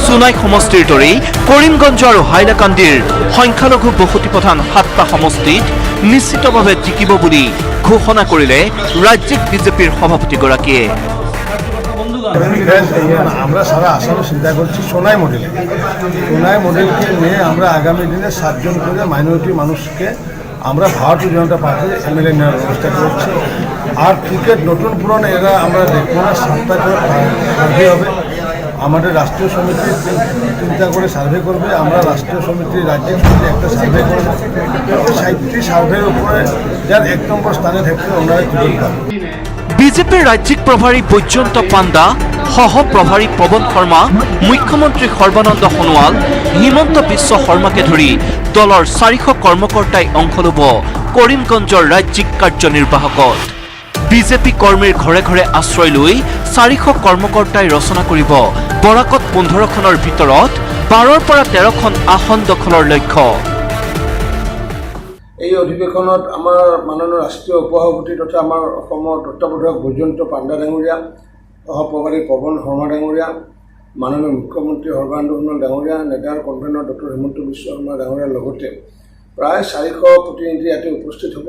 সোনাই সমষ্টিৰ দৰেই কৰিমগঞ্জ আৰু হাইলাকান্দিৰ সংখ্যালঘু বসতি প্ৰধান 7টা সমষ্টিত নিশ্চিতভাৱে জিকিব বুলি ঘোষণা কৰিলে ৰাজ্যিক বিজেপিৰ সভাপতিগৰাকীয়ে। আমরা সারা আসামে চিন্তা করছি সোনাই মডেল। সোনাই মডেলকে নিয়ে আমরা আগামী দিনে 7 জন করে মাইনরিটি মানুষকে আমরা ভারতীয় জনতা পার্টির MLA নেওয়ার ব্যবস্থা করছি। আর টিকিট নতুন পুরনো এরা আমরা দেখবো না, 7টা করে সার্ভে হবে। আমাদের রাষ্ট্রীয় সমিতি চিন্তা করে সার্ভে করবে, আমরা রাষ্ট্রীয় সমিতি রাজ্যিক সমিতি একটা সার্ভে করবো। 60টি সার্ভের উপরে যার 1 নম্বর স্থানে থাকবে ওনারা টিকিট পাবে। বিজেপিৰ ৰাজ্যিক প্ৰভাৰী বৈজয়ন্ত পাণ্ডা, সহ প্ৰভাৰী পৱন শৰ্মা, মুখ্যমন্ত্ৰী সৰ্বানন্দ সোণোৱাল, হিমন্ত বিশ্ব শৰ্মাকে ধৰি দলৰ 400 কৰ্মকৰ্তাই অংশ ল'ব কৰিমগঞ্জৰ ৰাজ্যিক কাৰ্যনিৰ্বাহকত। বিজেপি কৰ্মীৰ ঘৰে ঘৰে আশ্ৰয় লৈ 400 কৰ্মকৰ্তাই ৰচনা কৰিব বৰাকত 15খনৰ ভিতৰত 12ৰ পৰা 13খন আসন দখলৰ লক্ষ্য। এই অধিৱেশনত আমাৰ মাননীয় ৰাষ্ট্ৰীয় উপসভাপতি তথা আমাৰ অসমৰ তত্ত্বাৱধায়ক বৈজয়ন্ত পাণ্ডা ডাঙৰীয়া, সহপ্ৰভাৰী পৱন শৰ্মা ডাঙৰীয়া, মাননীয় মুখ্যমন্ত্ৰী সৰ্বানন্দ সোণোৱাল ডাঙৰীয়া, নেডাৰ কনভেনৰ ডক্টৰ হিমন্ত বিশ্ব শৰ্মা ডাঙৰীয়াৰ লগতে প্ৰায় 400 প্ৰতিনিধি ইয়াতে উপস্থিত হ'ব।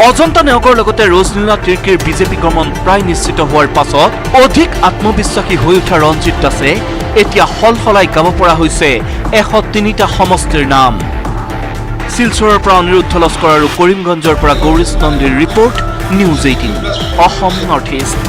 অজন্তা নেওগৰ লগতে ৰজনীলা তিৰ্কীৰ বিজেপি গমন প্ৰায় নিশ্চিত হোৱাৰ পাছত অধিক আত্মবিশ্বাসী হৈ উঠা ৰঞ্জিত দাসে এতিয়া সলসলাই গাব পৰা হৈছে 103টা সমষ্টিৰ নাম। শিলচৰৰ পৰা অনিৰুদ্ধ লস্কৰ আৰু কৰিমগঞ্জৰ পৰা গৌৰীশ নন্দীৰ report, News 18 Asom North East.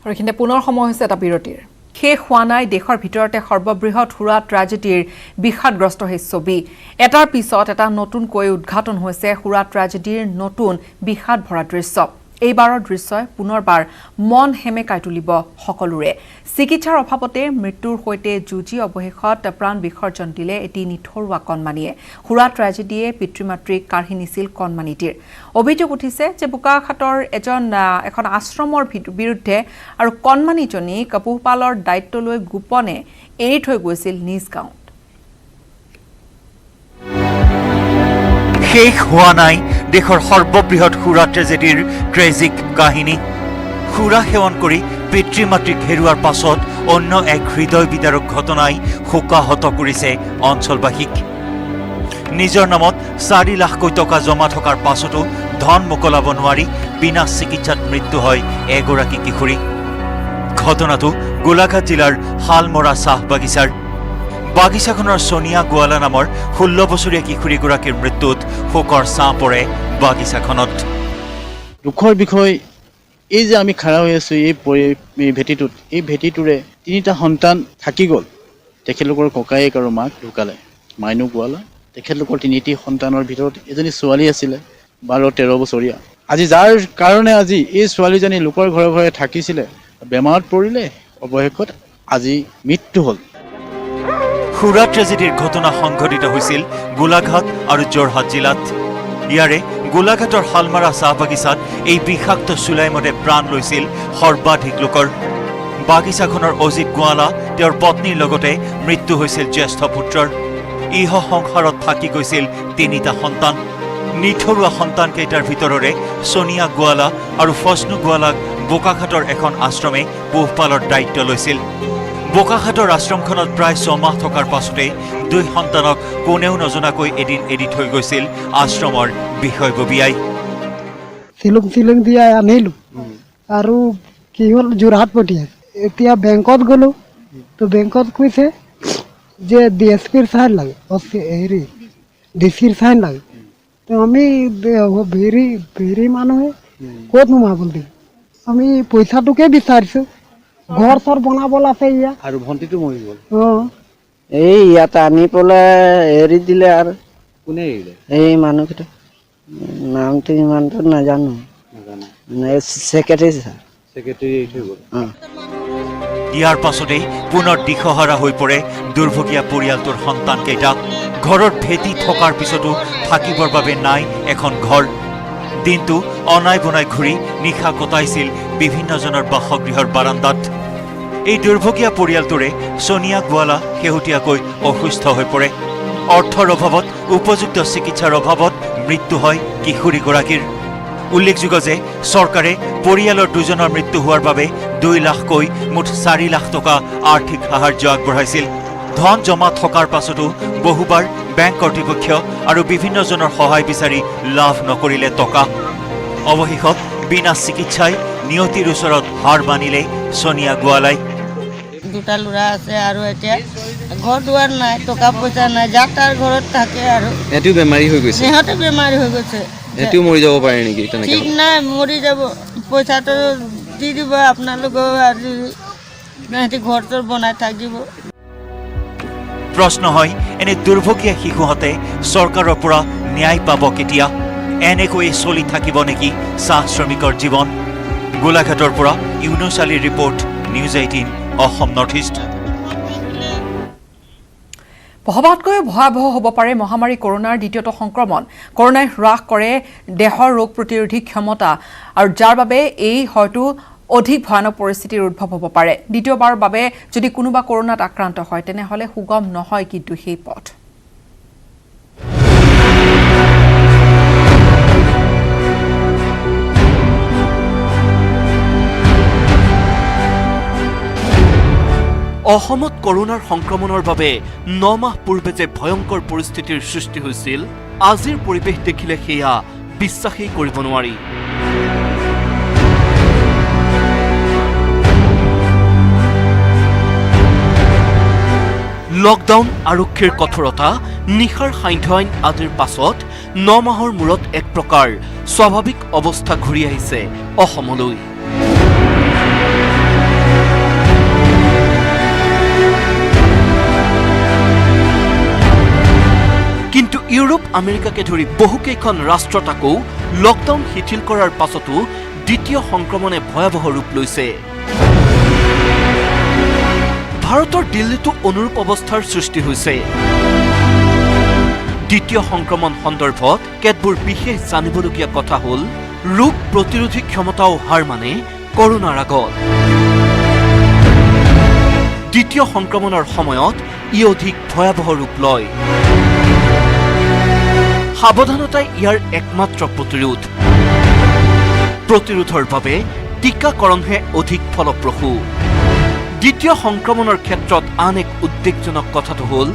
আৰু এইখিনিতে পুনৰ সময় হৈছে এটা বিৰতিৰ। শেষ হোৱা নাই দেশৰ ভিতৰতে সৰ্ববৃহৎ সুৰা ট্ৰেজেডিৰ বিষাদগ্ৰস্ত সেই ছবি এটাৰ পিছত এটা নতুনকৈ উদ্ঘাটন হৈছে সুৰা ট্ৰেজেডিৰ নতুন বিষাদ ভৰা দৃশ্য এইবাৰৰ দৃশ্যই পুনৰবাৰ মন হেমেকাই তুলিব সকলোৰে চিকিৎসাৰ অভাৱতে মৃত্যুৰ সৈতে যুঁজি অৱশেষত প্ৰাণ বিসৰ্জন দিলে এটি নিথৰুৱা কণমানিয়ে সুৰা ট্ৰেজেডিয়ে পিতৃ-মাতৃক কাঢ়ি নিছিল কণমানিটিৰ অভিযোগ উঠিছে যে বোকাখাটৰ এখন আশ্ৰমৰ বিৰুদ্ধে আৰু কণমানিজনীক পোহপালৰ দায়িত্ব লৈ গোপনে এৰি থৈ গৈছিল নিজ গাঁৱত শেষ হোৱা নাই দেশৰ সৰ্ববৃহৎ সুৰা ট্ৰেজেডিৰ ট্ৰেজিক কাহিনী সুৰা সেৱন কৰি পিতৃ-মাতৃক হেৰুৱাৰ পাছত অন্য এক হৃদয় বিদাৰক ঘটনাই শোকাহত কৰিছে অঞ্চলবাসীক নিজৰ নামত 4 লাখকৈ টকা জমা থকাৰ পাছতো ধন মোকলাব নোৱাৰি বিনা চিকিৎসাত মৃত্যু হয় এগৰাকী কিশোৰী ঘটনাটো গোলাঘাট জিলাৰ হালমৰা চাহ বাগিচাৰ বাগিচাখনৰ সোনিয়া গোৱালা নামৰ 16 বছৰীয়া কিশোৰীগৰাকীৰ মৃত্যুত শোকৰ ছাঁ পৰে বাগিচাখনত দুখৰ বিষয় এই যে আমি খাৰা হৈ আছোঁ এই ভেটিটোৰে 3টা সন্তান থাকি গ'ল তেখেতলোকৰ ককায়েক আৰু মাক ঢুকালে মাইনু গোৱালা তেখেতলোকৰ 3টি সন্তানৰ ভিতৰত এজনী ছোৱালী আছিলে 12-13 বছৰীয়া আজি যাৰ কাৰণে আজি এই ছোৱালীজনী লোকৰ ঘৰে ঘৰে থাকিছিলে বেমাৰত পৰিলে অৱশেষত আজি মৃত্যু হ'ল সুৰা ট্ৰেজেডিৰ ঘটনা সংঘটিত হৈছিল গোলাঘাট আৰু যোৰহাট জিলাত ইয়াৰে গোলাঘাটৰ হালমাৰা চাহ বাগিচাত এই বিষাক্ত চুলাইমতে প্ৰাণ লৈছিল সৰ্বাধিক লোকৰ বাগিচাখনৰ অজিত গোৱালা তেওঁৰ পত্নীৰ লগতে মৃত্যু হৈছিল জ্যেষ্ঠ পুত্ৰৰ ইহ সংসাৰত থাকি গৈছিল 3টা সন্তান নিথৰুৱা সন্তানকেইটাৰ ভিতৰৰে সোনিয়া গোৱালা আৰু ফজনু গোৱালাক বোকাখাটৰ এখন আশ্ৰমে পোহপালৰ দায়িত্ব লৈছিল বোকাখাটৰ আশ্ৰমখনত প্ৰায় 6 মাহ থকাৰ পাছতে 2 সন্তানক কোনেও নজনাকৈ এদিন এৰি থৈ গৈছিল আশ্ৰমৰ বিষয়ববীয়াই চিলুং দিয়া আনিলো আৰু কি হ'ল যোৰহাট পঠিয়াই এতিয়া বেংকত গ'লো তো বেংকত কৈছে যে ডিএসপিৰ চাইন লাগে হেৰি ডিচিৰ চাইন লাগে তো আমি ভেৰি মানুহে ক'ত নোমাবলৈ দিম আমি পইচাটোকে বিচাৰিছোঁ ঘৰ চৰ বনাবল আছে ইয়া আৰু ভণ্টিটো মৰি গ'ল এই ইয়াতে আনি পেলাই এৰি দিলে আৰু কোনে এৰিলে এই মানুহকেইটা নামটো ইমানটো নাজানো ছেক্ৰেটাৰী এৰি থৈ গ'ল ইয়াৰ পাছতেই পুনৰ দিশহাৰা হৈ পৰে দুৰ্ভগীয়া পৰিয়ালটোৰ সন্তানকেইটা ঘৰৰ ভেটি থকাৰ পিছতো থাকিবৰ বাবে নাই এখন ঘৰ দিনটো অনাই বনাই ঘূৰি নিশা কটাইছিল বিভিন্নজনৰ বাসগৃহৰ বাৰান্দাত এই দুৰ্ভগীয়া পৰিয়ালটোৰে সোনিয়া গোৱালা শেহতীয়াকৈ অসুস্থ হৈ পৰে অৰ্থৰ অভাৱত উপযুক্ত চিকিৎসাৰ অভাৱত মৃত্যু হয় কিশোৰীগৰাকীৰ উল্লেখযোগ্য যে চৰকাৰে পৰিয়ালৰ 2জনৰ মৃত্যু হোৱাৰ বাবে 2 লাখকৈ মুঠ 4 লাখ টকা আৰ্থিক সাহায্য আগবঢ়াইছিল ধন জমা থকাৰ পাছতো বহুবাৰ বেংক কৰ্তৃপক্ষ আৰু বিভিন্নজনৰ সহায় বিচাৰি লাভ নকৰিলে টকা অৱশেষত বিনা চিকিৎসাই নিয়তিৰ ওচৰত হাৰ মানিলে সোনিয়া গোৱালাই 2টা ল'ৰা আছে আৰু এতিয়া ঘৰ দুৱাৰ নাই টকা পইচা নাই যাৰ তাৰ ঘৰত থাকে আৰু এটিও বেমাৰী হৈ গৈছে সিহঁতে বেমাৰী হৈ গৈছে এটিও মৰি যাব পাৰে নেকি ঠিক নাই মৰি যাব পইচাটো দি দিব আপোনালোকৰ আৰু সিহঁতে ঘৰটো বনাই থাকিব প্ৰশ্ন হয় এনে দুৰ্ভগীয়া শিশুহঁতে চৰকাৰৰ পৰা ন্যায় পাব কেতিয়া এনেকৈ চলি থাকিব নেকি চাহ শ্ৰমিকৰ জীৱন গোলাঘাটৰ পৰা ইউনুছ আলীৰ report News 18 Asom North East ভবাতকৈ ভয়াবহ হ'ব পাৰে মহামাৰী কৰোনাৰ দ্বিতীয়টো সংক্ৰমণ কৰোনাই হ্ৰাস কৰে দেহৰ ৰোগ প্ৰতিৰোধী ক্ষমতা আৰু যাৰ বাবে এই হয়তো অধিক ভয়ানক পৰিস্থিতিৰ উদ্ভৱ হ'ব পাৰে দ্বিতীয়বাৰৰ বাবে যদি কোনোবা কৰোনাত আক্ৰান্ত হয় তেনেহলে সুগম নহয় কিন্তু সেই পথ অসমত কৰোনাৰ সংক্ৰমণৰ বাবে 9 মাহ পূৰ্বে যে ভয়ংকৰ পৰিস্থিতিৰ সৃষ্টি হৈছিল আজিৰ পৰিৱেশ দেখিলে সেয়া বিশ্বাসেই কৰিব নোৱাৰি লকডাউন আৰক্ষীৰ কঠোৰতা নিশাৰ সান্ধ্য আইন আদিৰ পাছত 9 মাহৰ মূৰত এক প্ৰকাৰ স্বাভাৱিক অৱস্থা ঘূৰি আহিছে অসমলৈ ইউৰোপ আমেৰিকাকে ধৰি বহুকেইখন ৰাষ্ট্ৰত আকৌ লকডাউন শিথিল কৰাৰ পাছতো দ্বিতীয় সংক্ৰমণে ভয়াৱহ ৰূপ লৈছে ভাৰতৰ দিল্লীতো অনুৰূপ অৱস্থাৰ সৃষ্টি হৈছে দ্বিতীয় সংক্ৰমণ সন্দৰ্ভত কেতবোৰ বিশেষ জানিবলগীয়া কথা হ'ল ৰোগ প্ৰতিৰোধী ক্ষমতাও হাৰ মানে কৰোনাৰ আগত দ্বিতীয় সংক্ৰমণৰ সময়ত ই অধিক ভয়াৱহ ৰূপ লয় সাৱধানতাই ইয়াৰ একমাত্ৰ প্ৰতিৰোধৰ বাবে টিকাকৰণহে অধিক ফলপ্ৰসূ দ্বিতীয় সংক্ৰমণৰ ক্ষেত্ৰত আন এক উদ্বেগজনক কথাটো হ'ল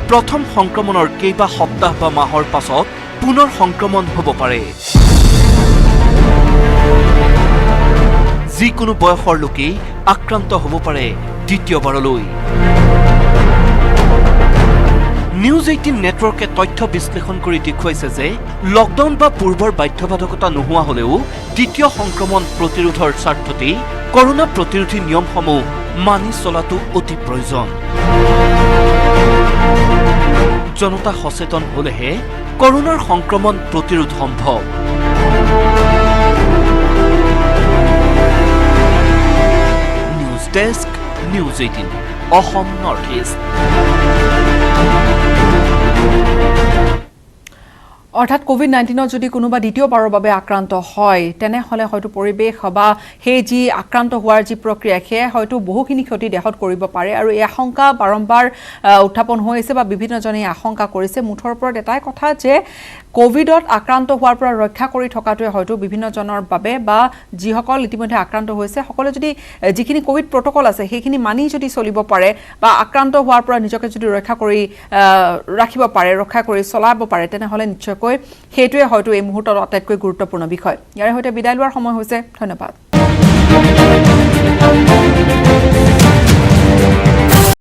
প্ৰথম সংক্ৰমণৰ কেইবা সপ্তাহ বা মাহৰ পাছত পুনৰ সংক্ৰমণ হ'ব পাৰে যিকোনো বয়সৰ লোকেই আক্ৰান্ত হ'ব পাৰে দ্বিতীয়বাৰলৈ নিউজ 18 নেটৱৰ্কে তথ্য বিশ্লেষণ কৰি দেখুৱাইছে যে লকডাউন বা পূৰ্বৰ বাধ্যবাধকতা নোহোৱা হ'লেও দ্বিতীয় সংক্ৰমণ প্ৰতিৰোধৰ স্বাৰ্থতেই কৰোনা প্ৰতিৰোধী নিয়মসমূহ মানি চলাটো অতি প্ৰয়োজন জনতা সচেতন হ'লেহে কৰোনাৰ সংক্ৰমণ প্ৰতিৰোধ সম্ভৱ news desk news 18 Asom North east অৰ্থাৎ কোভিড-19 যদি কোনোবা দ্বিতীয়বাৰৰ বাবে আক্ৰান্ত হয় তেনেহলে হয়তো পৰিবেশ বা সেই যি আক্ৰান্ত হোৱাৰ যি প্ৰক্ৰিয়া সেয়া হয়তো বহুখিনি ক্ষতি দেহত কৰিব পাৰে আৰু এই আশংকা বাৰম্বাৰ উত্থাপন হৈছে বা বিভিন্নজনে আশংকা কৰিছে মুঠৰ ওপৰত এটাই কথা যে কোভিডত আক্ৰান্ত হোৱাৰ পৰা ৰক্ষা কৰি থকাটোৱে হয়তো বিভিন্নজনৰ বাবে বা যিসকল ইতিমধ্যে আক্ৰান্ত হৈছে সকলোৱে যদি যিখিনি কোভিড প্ৰটকল আছে সেইখিনি মানি যদি চলিব পাৰে বা আক্ৰান্ত হোৱাৰ পৰা নিজকে যদি ৰক্ষা কৰি ৰাখিব পাৰে ৰক্ষা কৰি চলাব পাৰে তেনেহলে নিশ্চয়কৈ সেইটোৱে হয়তো এই মুহূৰ্তত আটাইতকৈ গুৰুত্বপূৰ্ণ বিষয় ইয়াৰে সৈতে বিদায় লোৱাৰ সময় হৈছে ধন্যবাদ